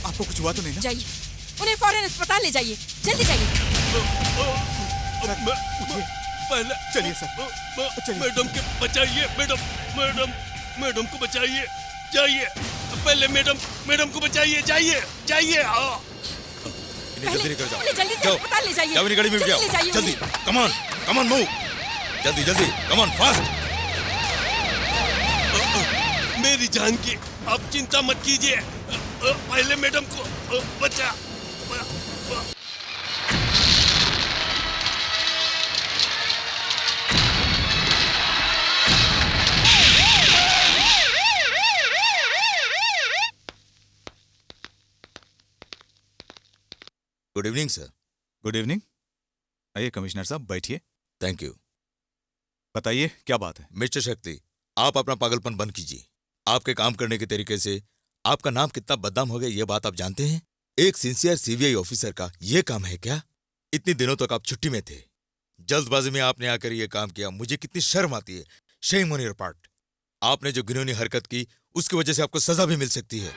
आपको कुछ हुआ तो नहीं ना?
जाइए, उन्हें फौरन अस्पताल ले जाइए, जल्दी जाइए।
उठिए,
पहले
चलिए सर,
मैडम के बचाइए, मैडम को बचाइए, जाइए। पहले मैडम को बचाइए, जाइए।
जल्दी निकल जाओ,
जल्दी से अस्पताल ले जाइए।
जाओ, गाड़ी में जाओ, जल्दी। कम ऑन मूव, जल्दी, कम ऑन फास्ट।
मेरी जान की आप चिंता मत कीजिए, पहले मैडम को बचा।
Good evening sir.
Good evening. आइए कमिश्नर साहब, बैठिए।
Thank you.
बताइए क्या बात है?
मिस्टर शक्ति, आप अपना पागलपन बंद कीजिए। आपके काम करने के तरीके से आपका नाम कितना बदनाम हो गया ये बात आप जानते हैं? एक सिंसियर सीबीआई ऑफिसर का ये काम है क्या? इतने दिनों तक आप छुट्टी में थे, जल्दबाजी में आपने आकर ये काम किया। मुझे कितनी शर्म आती है। Shame on your part. आपने जो घिनौनी हरकत की उसकी वजह से आपको सजा भी मिल सकती है।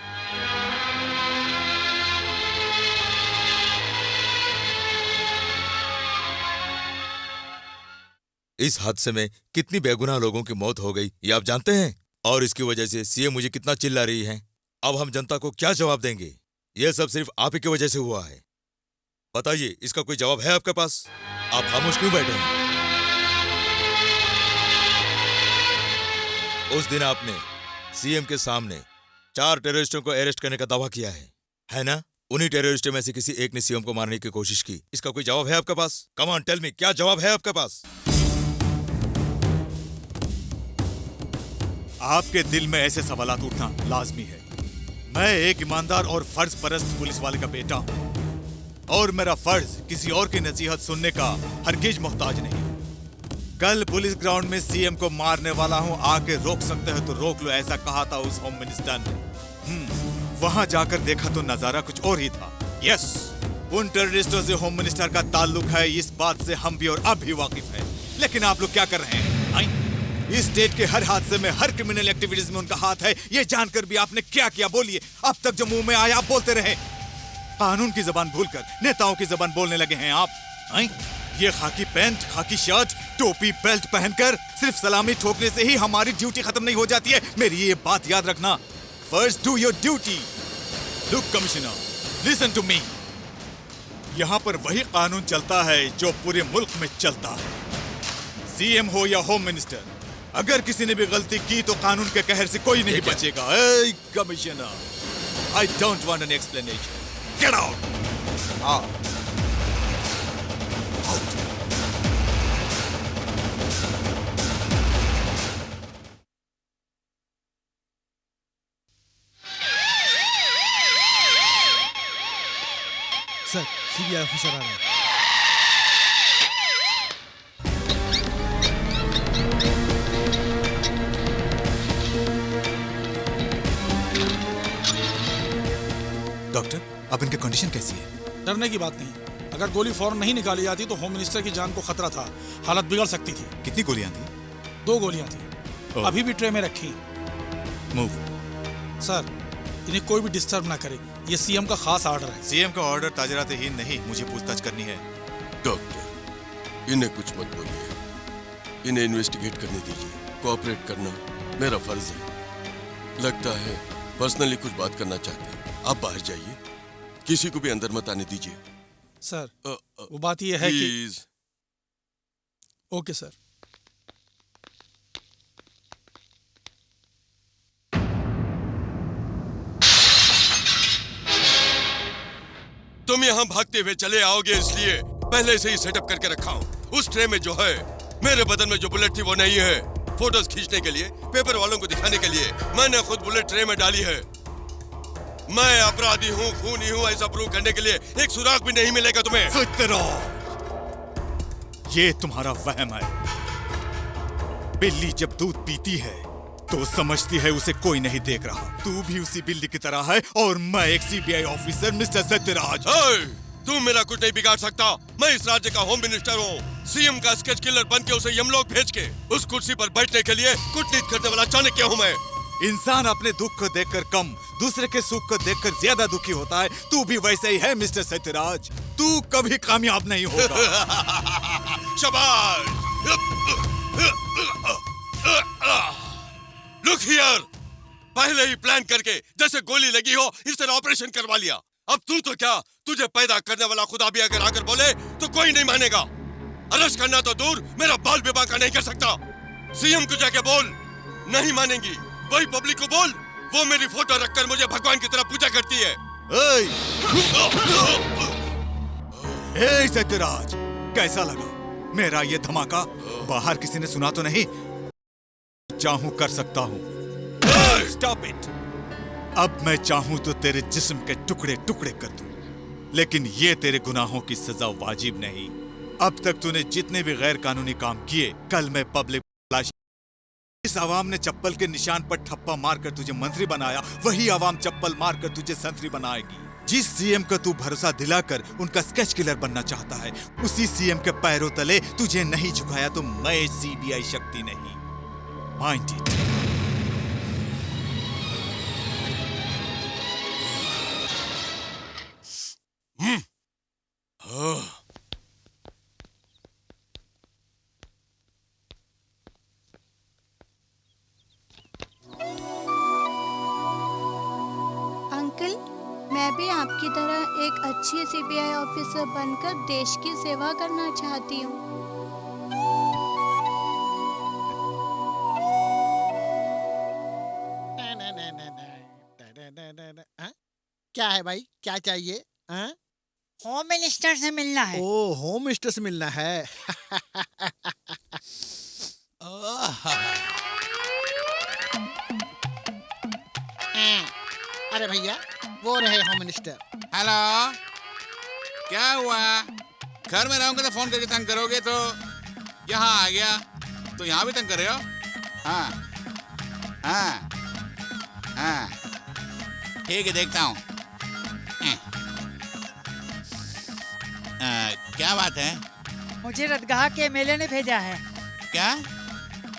इस हादसे में कितनी बेगुनाह लोगों की मौत हो गई ये आप जानते हैं? और इसकी वजह से सीएम मुझे कितना चिल्ला रही है। अब हम जनता को क्या जवाब देंगे? यह सब सिर्फ आप ही की वजह से हुआ है। बताइए, इसका कोई जवाब है आपके पास? आप खामोश क्यों बैठे हैं? उस दिन आपने सीएम के सामने 4 टेररिस्टों को अरेस्ट करने का दावा किया है ना? उन्हीं टेररिस्टों में से किसी एक ने सीएम को मारने की कोशिश की। इसका कोई जवाब है आपके पास? कम ऑन टेल मी, क्या जवाब है आपके पास?
आपके दिल में ऐसे सवालात उठना लाजमी है। मैं एक ईमानदार और फर्ज परस्त पुलिस वाले का बेटा हूं और मेरा फर्ज किसी और की नसीहत सुनने का हरगिज मोहताज नहीं। कल पुलिस ग्राउंड में सीएम को मारने वाला हूं, आके रोक सकते हो तो रोक लो, ऐसा कहा था उस होम मिनिस्टर ने। वहां जाकर देखा तो नजारा कुछ और ही था। यस, उन टेररिस्टों से होम मिनिस्टर का ताल्लुक है, इस बात से हम भी और अब भी वाकिफ हैं। लेकिन आप लोग क्या कर रहे हैं? इस स्टेट के हर हादसे में, हर क्रिमिनल एक्टिविटीज में उनका हाथ है, ये जानकर भी आपने क्या किया? बोलिए। अब तक जो मुंह में आया आप बोलते रहे। कानून की जबान भूलकर नेताओं की जबान बोलने लगे हैं आप। ये खाकी पैंट, खाकी शर्ट, टोपी, बेल्ट पहनकर सिर्फ सलामी ठोकने से ही हमारी ड्यूटी खत्म नहीं हो जाती है। मेरी ये बात याद रखना। First do your duty. Look commissioner, listen to me. यहाँ पर वही कानून चलता है जो पूरे मुल्क में चलता है। सीएम हो या होम मिनिस्टर, अगर किसी ने भी गलती की तो कानून के कहर से कोई नहीं बचेगा। Hey, commissioner, I don't want an explanation. Get out. Out.
Sir, CBI officer आ रहे हैं।
डॉक्टर, अब इनकी कंडीशन कैसी है?
डरने की बात नहीं। अगर गोली फौरन नहीं निकाली जाती तो होम मिनिस्टर की जान को खतरा था, हालत बिगड़ सकती थी।
कितनी गोलियां थी?
2 गोलियां थी, अभी भी ट्रे में रखी।
मूव।
सर, इन्हें कोई भी डिस्टर्ब ना करे, ये सीएम का खास ऑर्डर है।
सीएम का ऑर्डर ताजरात-ए-हिंद नहीं, मुझे पूछताछ करनी है।
डॉक्टर, इन्हें कुछ मत बोलिए, इन्हें इन्वेस्टिगेट करने दीजिए। कोऑपरेट करना मेरा फर्ज है। लगता है पर्सनली कुछ बात करना चाहते हैं। आप बाहर जाइए, किसी को भी अंदर मत आने दीजिए।
सर, वो बात ये है कि... ओके सर।
तुम यहाँ भागते हुए चले आओगे, इसलिए पहले से ही सेटअप करके रखा हूँ। उस ट्रे में जो है, मेरे बदन में जो बुलेट थी वो नहीं है। फोटोज खींचने के लिए, पेपर वालों को दिखाने के लिए मैंने खुद बुलेट ट्रे में डाली है। मैं अपराधी हूँ, खूनी हूँ, ऐसा प्रूव करने के लिए एक सुराग भी नहीं मिलेगा तुम्हें।
ये तुम्हारा वहम है। बिल्ली जब दूध पीती है तो समझती है उसे कोई नहीं देख रहा। तू भी उसी बिल्ली की तरह है और मैं एक सीबीआई ऑफिसर मिस्टर सत्यराज।
तू मेरा कुछ नहीं बिगाड़ सकता। मैं इस राज्य का होम मिनिस्टर हूँ। सीएम का स्केच किलर बन के उसे यमलोक भेज के उस कुर्सी पर बैठने के लिए कूटनीति करने वाला चाणक्य हूँ मैं।
इंसान अपने दुख को देखकर कम, दूसरे के सुख को देखकर ज्यादा दुखी होता है। तू भी वैसे ही है मिस्टर सत्यराज। तू कभी कामयाब नहीं होगा।
शाबाश। लुक हियर, पहले ही प्लान करके जैसे गोली लगी हो इस तरह ऑपरेशन करवा लिया। अब तू तो क्या, तुझे पैदा करने वाला खुदा भी अगर आकर बोले तो कोई नहीं मानेगा। अरेस्ट करना तो दूर, मेरा बाल भी बांका नहीं कर सकता। सीएम को जाके बोल, नहीं मानेंगी। वही पब्लिक को बोल, वो मेरी फोटो रखकर मुझे भगवान की तरह पूजा करती है।
ए सत्यराज, कैसा लगा मेरा ये धमाका? बाहर किसी ने सुना तो नहीं? चाहूं कर सकता हूं। Stop it. अब मैं चाहूं तो तेरे जिस्म के टुकड़े टुकड़े कर दूं, लेकिन ये तेरे गुनाहों की सजा वाजिब नहीं। अब तक तूने जितने भी गैर कानूनी काम किए, कल मैं पब्लिक इस आवाम ने चप्पल के निशान पर ठप्पा मारकर तुझे मंत्री बनाया, वही आवाम चप्पल मारकर तुझे संतरी बनाएगी। जिस सीएम का तू भरोसा दिलाकर उनका स्केच किलर बनना चाहता है, उसी सीएम के पैरों तले तुझे नहीं झुकाया तो मैं सीबीआई शक्ति नहीं। Mind it.
अंकल, मैं भी आपकी तरह एक अच्छी सीबीआई ऑफिसर बनकर देश की सेवा करना चाहती हूँ।
क्या है भाई, क्या चाहिए? हाँ?
होम मिनिस्टर से मिलना है।
ओ, होम मिनिस्टर से मिलना है। अरे भैया, वो रहे होम मिनिस्टर।
हेलो, क्या हुआ? घर में रहूंगा तो फोन करके तंग करोगे, तो यहाँ आ गया तो यहाँ भी तंग कर रहे हो? हाँ हाँ हाँ, ठीक है, देखता हूँ। क्या बात है?
मुझे रतगाह के एमएलए ने भेजा है।
क्या?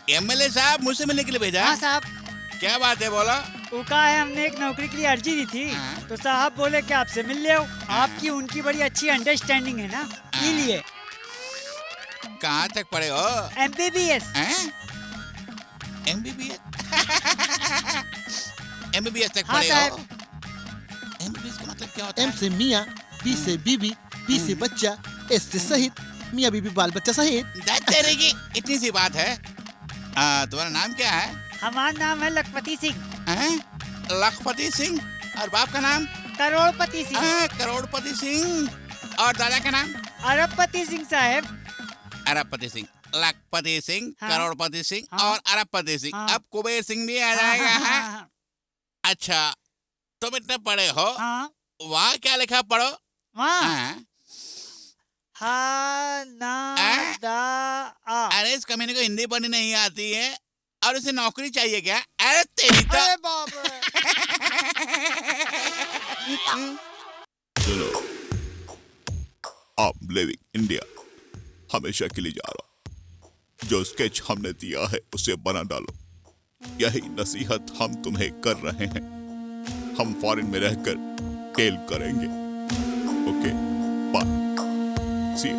एमएलए साहब मुझसे मिलने के लिए भेजा?
हाँ साहब।
क्या बात है, बोलो।
वो कहा है, हमने एक नौकरी के लिए अर्जी दी थी, तो साहब बोले कि आपसे मिल ले। आपकी उनकी बड़ी अच्छी अंडरस्टैंडिंग है ना, इसीलिए।
कहाँ तक पढ़े हो?
MBBS।
MBBS? MBBS तक
हाँ
पढ़े हो?
साहब।
MBBS का मतलब क्या होता है?
M से मियाँ, B से बीबी, B से बच्चा, S से सहित, मियाँ बीबी बाल बच्चा सहित।
तेरे की इतनी सी बात है। तुम्हारा नाम क्या है?
हमारा नाम है लखपति सिंह।
लखपति सिंह। और बाप का नाम?
करोड़पति सिंह।
करोड़पति सिंह। और दादा का नाम?
अरबपति सिंह साहब।
अरबपति सिंह, लखपति सिंह,
हाँ।
करोड़पति सिंह,
हाँ।
और अरबपति सिंह।
हाँ।
अब कुबेर सिंह भी आ जाएगा। हाँ। अच्छा, तुम इतने पढ़े हो? वहाँ क्या लिखा पढ़ो? अरे इस कमीने को हिंदी पढ़नी नहीं आती है और उसे नौकरी चाहिए क्या? अरे तेरी तो।
अरे बाप रे।
चलो, I'm leaving India. हमेशा के लिए जा रहा। जो स्केच हमने दिया है उसे बना डालो। यही नसीहत हम तुम्हें कर रहे हैं। हम फॉरेन में रहकर टेल करेंगे। Okay, bye. See you.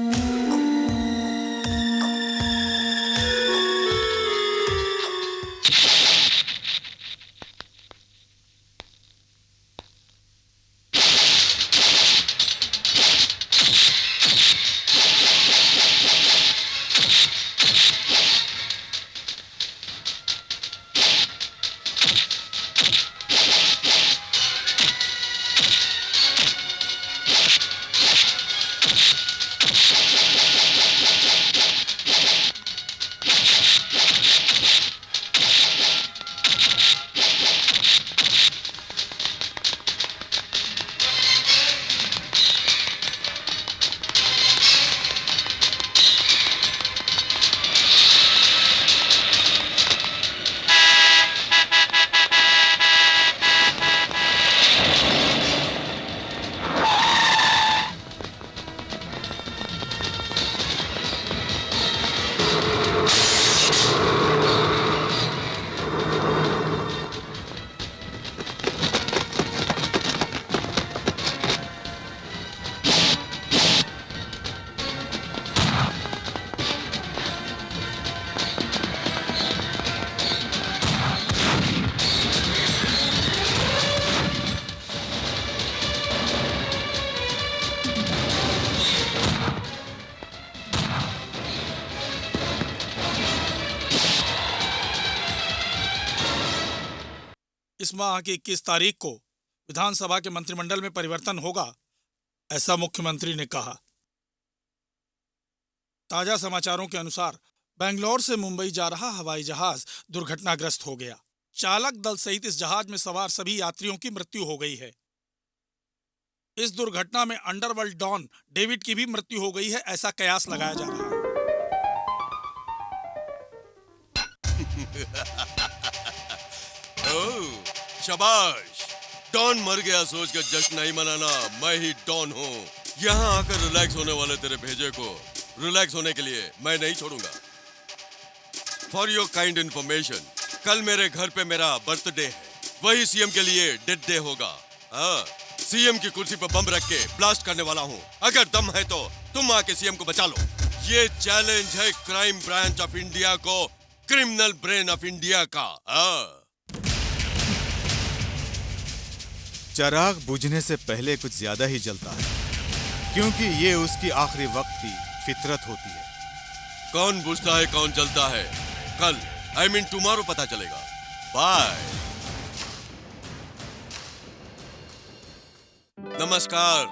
इस माह की 21 तारीख को विधानसभा के मंत्रिमंडल में परिवर्तन होगा, ऐसा मुख्यमंत्री ने कहा। ताजा समाचारों के अनुसार बेंगलोर से मुंबई जा रहा हवाई जहाज दुर्घटनाग्रस्त हो गया। चालक दल सहित इस जहाज में सवार सभी यात्रियों की मृत्यु हो गई है। इस दुर्घटना में अंडरवर्ल्ड डॉन डेविड की भी मृत्यु हो गई है, ऐसा कयास लगाया जा रहा है।
शाबाश, डॉन मर गया सोचकर जश्न नहीं मनाना। मैं ही डॉन हूँ। यहाँ आकर रिलैक्स होने वाले तेरे भेजे को रिलैक्स होने के लिए मैं नहीं छोड़ूंगा। फॉर योर काइंड इन्फॉर्मेशन, कल मेरे घर पे मेरा बर्थडे है। वही सीएम के लिए डेथ डे होगा। सीएम की कुर्सी पर बम रख के ब्लास्ट करने वाला हूँ। अगर दम है तो तुम आके सीएम को बचा लो। ये चैलेंज है क्राइम ब्रांच ऑफ इंडिया को, क्रिमिनल ब्रेन ऑफ इंडिया का।
चिराग बुझने से पहले कुछ ज्यादा ही जलता है, क्योंकि ये उसकी आखिरी वक्त की फितरत होती है।
कौन बुझता है कौन जलता है, कल I mean tomorrow पता चलेगा। बाय। नमस्कार।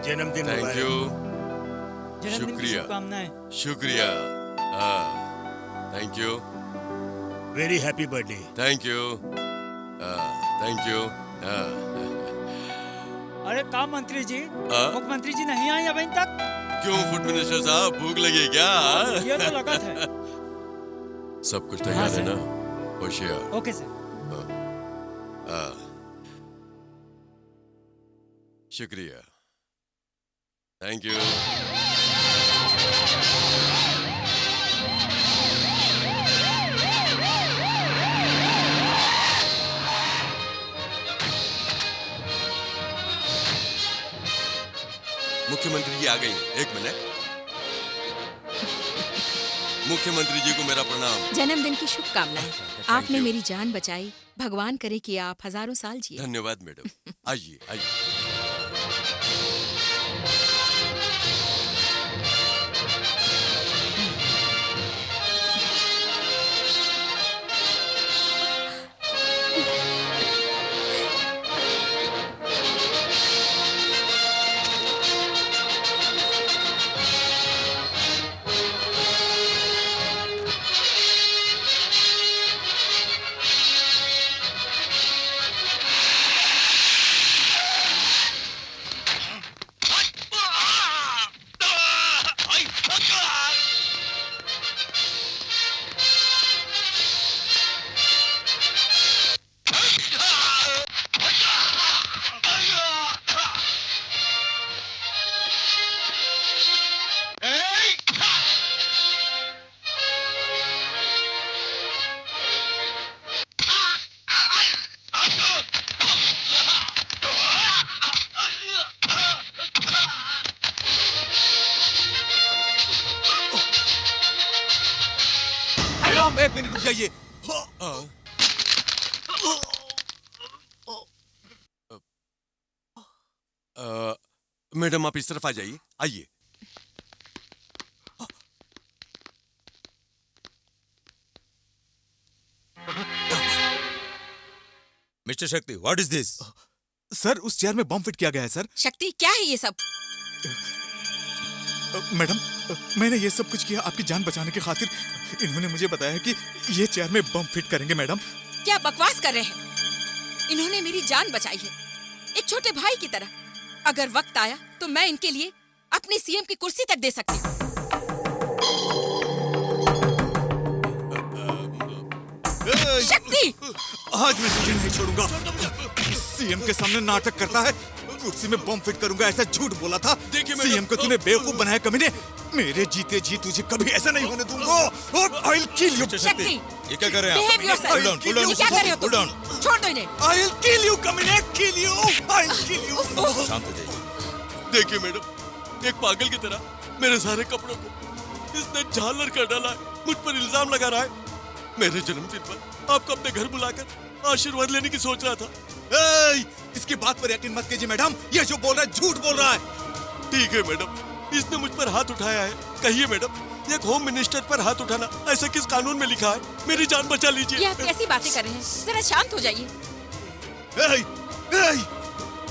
जन्मदिन
थैंक
मुबारक।
यू।
जन्मदिन की
शुक्रिया
शुभकामनाएं।
शुक्रिया। Thank you.
Very happy birthday.
Thank you. Thank you.
अरे का मंत्री जी,
हाँ?
मुख्यमंत्री जी नहीं आए अभी तक?
क्यों फूड मिनिस्टर साहब, भूख लगी क्या?
ये तो लगा था।
सब कुछ तैयार है ना? होशियार।
Okay sir.
शुक्रिया। Thank you. मुख्यमंत्री जी आ गई। एक मिनट। मुख्यमंत्री जी को मेरा प्रणाम।
जन्मदिन की शुभकामनाएं। आपने
you.
मेरी जान बचाई। भगवान करे कि आप हजारों साल जिए।
धन्यवाद मैडम। आइए आइए।
मैडम एक मिनट रुक जाइए।
मैडम आप इस तरफ आ जाइए। आइए।
मिस्टर शक्ति, व्हाट इज दिस?
सर उस चेयर में बम फिट किया गया है सर।
शक्ति क्या है ये सब?
मैडम मैंने ये सब कुछ किया आपकी जान बचाने की खातिर। इन्होंने मुझे बताया कि ये चेयर में बम फिट करेंगे मैडम।
क्या बकवास कर रहे हैं? इन्होंने मेरी जान बचाई है, एक छोटे भाई की तरह। अगर वक्त आया तो मैं इनके लिए अपनी सीएम की कुर्सी तक दे सकती हूँ। शक्ति!
आज मैं तुझे नहीं छोड़ूंगा। सीएम के सामने नाटक करता है, कुर्सी में बम फिट करूंगा ऐसा झूठ बोला था। सीएम को तूने बेवकूफ बनाया कमीने। मेरे जीते जी तुझे कभी ऐसा नहीं होने दूंगा। I will kill you.
शक्ति!
ये क्या कर रहे हैं
Behave
आप?
yourself.
Hold on, hold on,
ये क्या कर रहे हो
hold
तुम?
on.
छोड़ दो इन्हें।
आई विल किल यू कमीने, kill you. I will kill you.
शांत हो जाइए।
देखिए मैडम, एक पागल की तरह मेरे सारे कपड़ों को इसने झालर कर डाला है। मुझ पर इल्जाम लगा रहा है। मेरे जन्मदिन पर आपको अपने घर बुलाकर आशीर्वाद लेने की सोच रहा था।
इसकी बात पर यकीन मत कीजिए मैडम, ये जो बोल रहा है झूठ बोल रहा है।
ठीक है मैडम, इसने मुझ पर हाथ उठाया है। कहिए मैडम, एक होम मिनिस्टर पर हाथ उठाना ऐसा किस कानून में लिखा है? मेरी जान बचा लीजिए।
ये आप कैसी बातें कर रहे हैं? जरा शांत हो जाइए।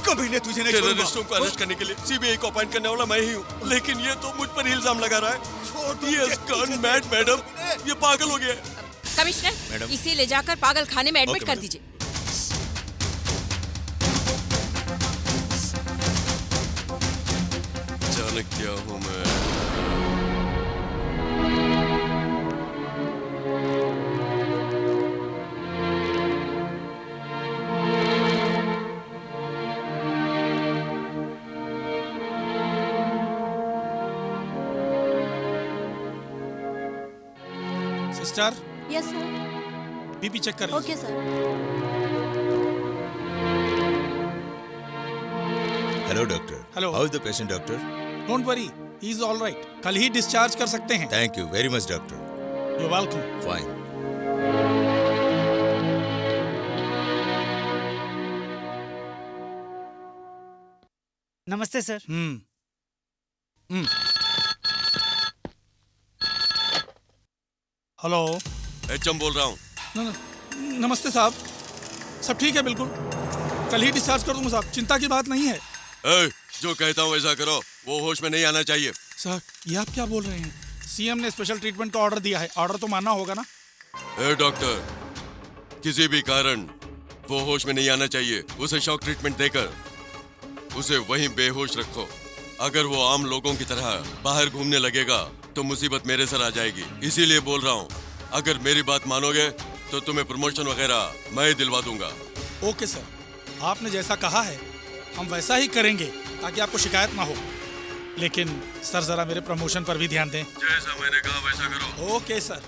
कभी ने तुझे नहीं छोड़ूंगा।
टेररिस्टों को अरेस्ट करने के लिए सीबीआई को अपॉइंट करने वाला मैं ही हूँ, लेकिन ये तो मुझ पर इल्जाम लगा रहा है। ये has gone mad, मैडम, ये पागल हो गया है।
कमिश्नर, इसे ले जाकर पागल खाने में एडमिट कर दीजिए।
जाने क्या हूँ मैं।
Sister,
yes sir.
BP check कर
okay sir.
Hello doctor.
Hello.
How is the patient doctor?
Don't worry, he is all right. कल ही डिस्चार्ज कर सकते हैं।
Thank you very much doctor.
You welcome.
Fine.
नमस्ते सर।
हेलो।
एचएम बोल रहा हूँ।
नमस्ते साहब, सब ठीक है बिल्कुल, कल ही डिस्चार्ज कर दूंगा साहब, चिंता की बात नहीं है।
जो कहता हूँ वैसा करो, वो होश में नहीं आना चाहिए।
सर ये आप क्या बोल रहे हैं? सीएम ने स्पेशल ट्रीटमेंट का ऑर्डर दिया है, ऑर्डर तो मानना होगा ना।
डॉक्टर, किसी भी कारण वो होश में नहीं आना चाहिए। उसे शॉक ट्रीटमेंट देकर उसे वहीं बेहोश रखो। अगर वो आम लोगों की तरह बाहर घूमने लगेगा तो मुसीबत मेरे सर आ जाएगी। इसीलिए बोल रहा हूँ, अगर मेरी बात मानोगे तो तुम्हें प्रमोशन वगैरह मैं दिलवा दूंगा।
ओके सर, आपने जैसा कहा है हम वैसा ही करेंगे ताकि आपको शिकायत ना हो। लेकिन सर जरा मेरे प्रमोशन पर भी ध्यान दें।
जैसा मैंने कहा वैसा करो।
Okay sir.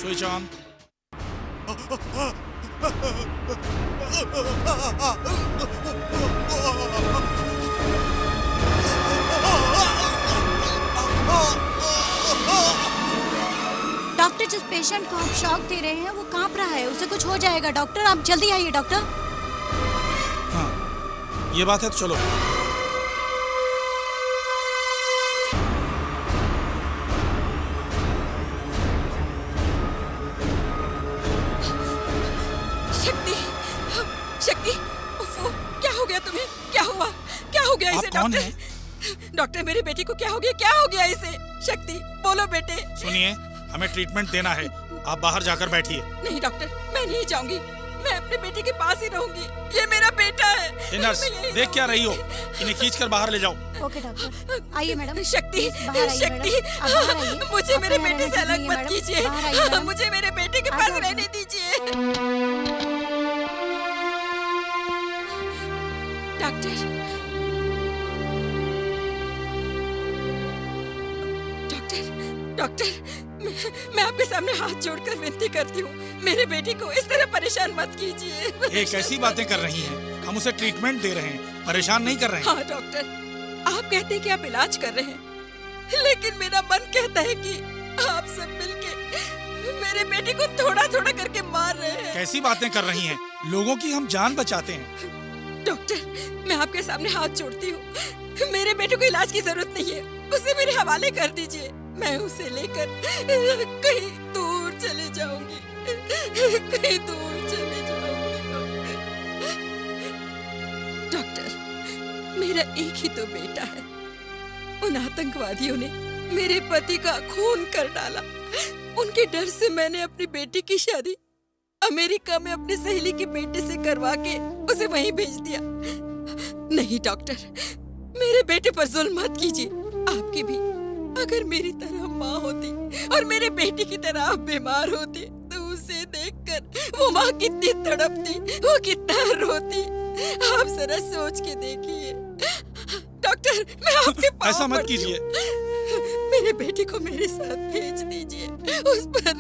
Switch on.
Doctor, जिस पेशेंट को आप शॉक दे रहे हैं वो कांप रहा है, उसे कुछ हो जाएगा। डॉक्टर आप जल्दी आइए। डॉक्टर।
हाँ ये बात है तो चलो।
शक्ति, शक्ति, उफ़ो, क्या हो गया तुम्हें? क्या हुआ? क्या हो गया इसे? डॉक्टर, डॉक्टर मेरे बेटे को क्या हो गया? क्या हो गया इसे? शक्ति बोलो बेटे।
सुनिए, हमें ट्रीटमेंट देना है, आप बाहर जाकर बैठिए।
नहीं डॉक्टर, मैं नहीं जाऊंगी, मैं अपने बेटे के पास ही रहूंगी। ये मेरा बेटा है।
नर्स, देख क्या रही हो? इन्हें खींचकर बाहर ले जाओ।
ओके डॉक्टर, आइए मैडम।
शक्ति, शक्ति, मुझे मेरे बेटे से अलग मत कीजिए। मुझे मेरे बेटे के पास रहने दीजिए। डॉक्टर, डॉक्टर, मैं आपके सामने हाथ जोड़कर विनती करती हूँ, मेरे बेटे को इस तरह परेशान मत कीजिए।
ये कैसी बातें कर रही हैं? हम उसे ट्रीटमेंट दे रहे हैं, परेशान नहीं कर रहे हैं।
हाँ डॉक्टर, आप कहते हैं कि आप इलाज कर रहे हैं, लेकिन मेरा मन कहता है कि आप सब मिलके मेरे बेटे को थोड़ा थोड़ा करके मार रहे हैं।
कैसी बातें कर रही हैं? लोगों की हम जान बचाते हैं।
डॉक्टर, मैं आपके सामने हाथ जोड़ती हूँ, मेरे बेटे को इलाज की जरूरत नहीं है, उसे मेरे हवाले कर दीजिए। मैं उसे लेकर कहीं दूर चले जाऊंगी, कहीं दूर चले जाऊंगी। डॉक्टर, मेरा एक ही तो बेटा है। उन आतंकवादियों ने मेरे पति का खून कर डाला। उनके डर से मैंने अपनी बेटी की शादी अमेरिका में अपनी सहेली के बेटे से करवा के उसे वहीं भेज दिया। नहीं डॉक्टर, मेरे बेटे पर जुल्म मत कीजिए। आपकी भी अगर मेरी तरह माँ होती और मेरे बेटे की तरह आप बीमार होते तो उसे देखकर वो माँ कितनी तड़पती, वो कितना रोती। आप जरा सोच के देखिए। डॉक्टर, मैं आपके पाँव
ऐसा मत
पड़ती हूँ।
कीजिए।
मेरे बेटे को मेरे साथ भेज दीजिए, उस पर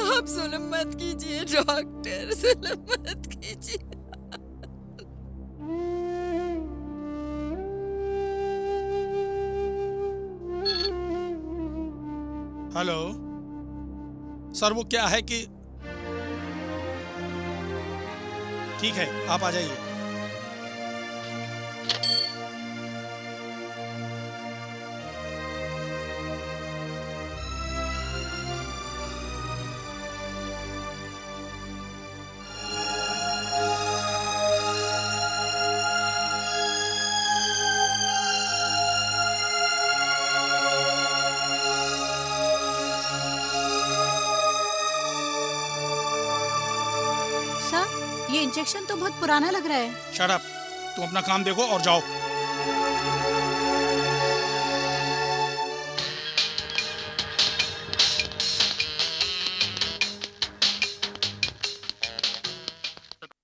आप जुल्म मत कीजिए। डॉक्टर, जुल्म मत कीजिए।
हेलो सर, वो क्या है कि ठीक है आप आ जाइए।
ये इंजेक्शन तो बहुत पुराना लग रहा है।
शट अप, तुम अपना काम देखो और जाओ।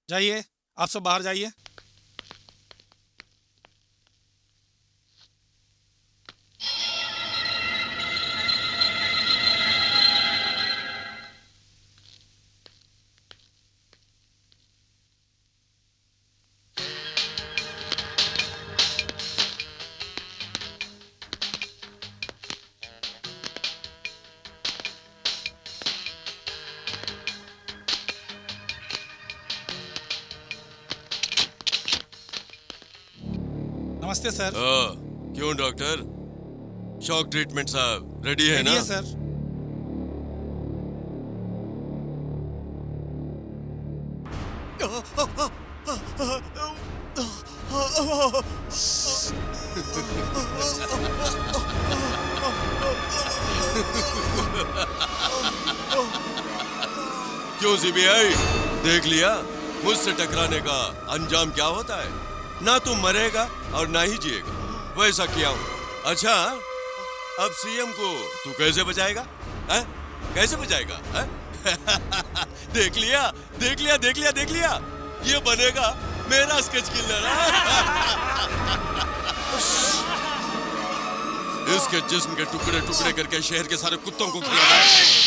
जाइए, आप सब बाहर जाइए। नमस्ते सर।
क्यों डॉक्टर, शॉक ट्रीटमेंट साहब रेडी है ना?
सर।
क्यों सीबीआई, देख लिया मुझसे टकराने का अंजाम क्या होता है? ना तू मरेगा और ना ही जिएगा, वैसा किया हूं। अच्छा, अब सीएम को तू कैसे बचाएगा? है? कैसे बचाएगा? है? देख लिया, देख लिया, देख लिया, देख लिया, ये बनेगा मेरा स्केच किलर। इसके जिस्म के टुकड़े टुकड़े करके शहर के सारे कुत्तों को खिलाना।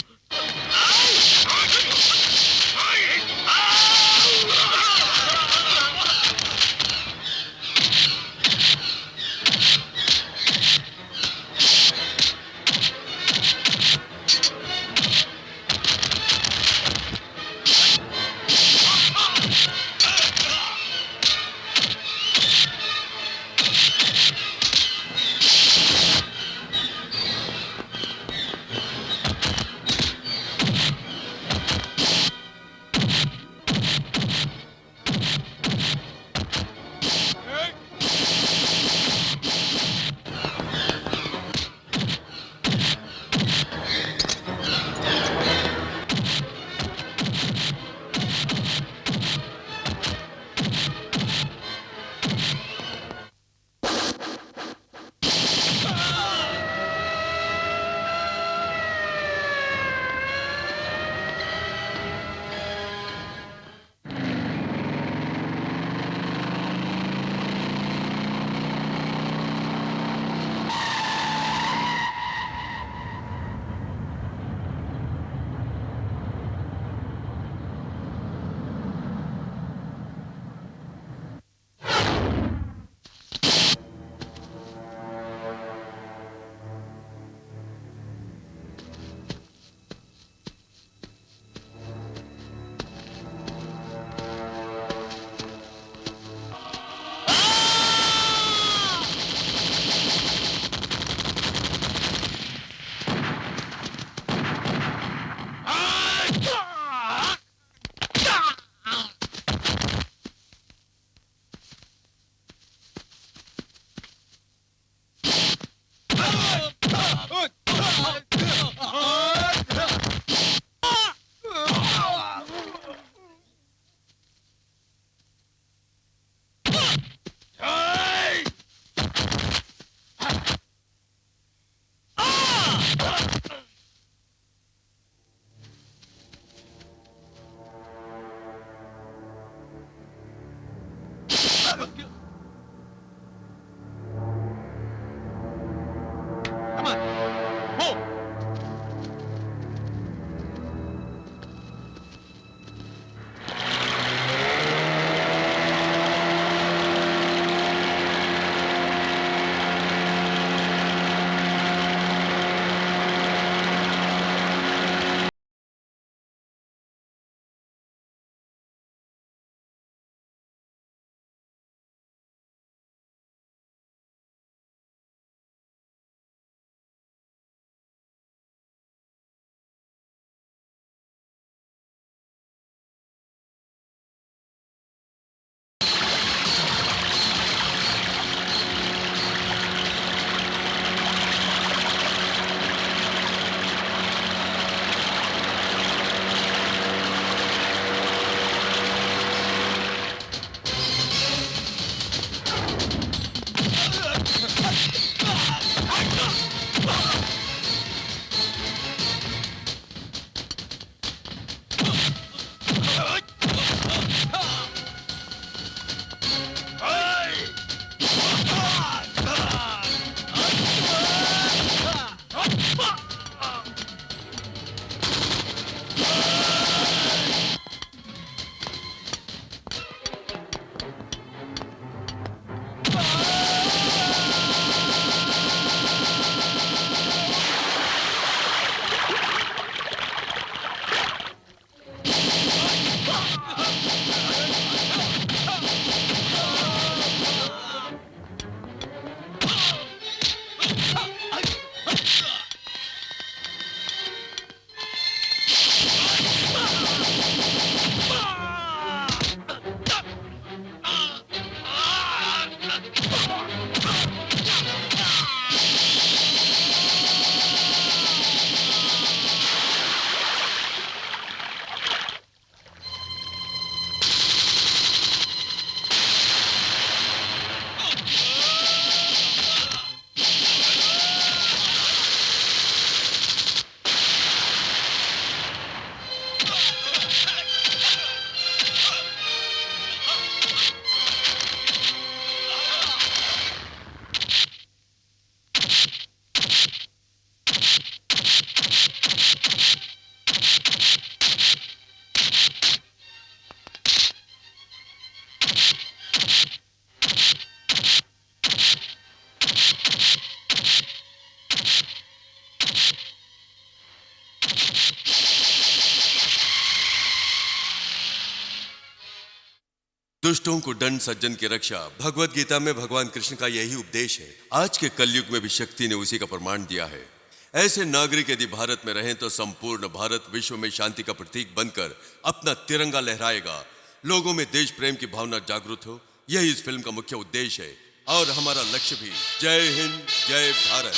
दुष्टों को दंड, सज्जन की रक्षा। भगवत गीता में भगवान कृष्ण का यही उपदेश है। आज के कलयुग में भी शक्ति ने उसी का प्रमाण दिया है। ऐसे नागरिक यदि भारत में रहें तो संपूर्ण भारत विश्व में शांति का प्रतीक बनकर अपना तिरंगा लहराएगा। लोगों में देश प्रेम की भावना जागृत हो, यही इस फिल्म का मुख्य उद्देश्य है और हमारा लक्ष्य भी। जय हिंद, जय भारत।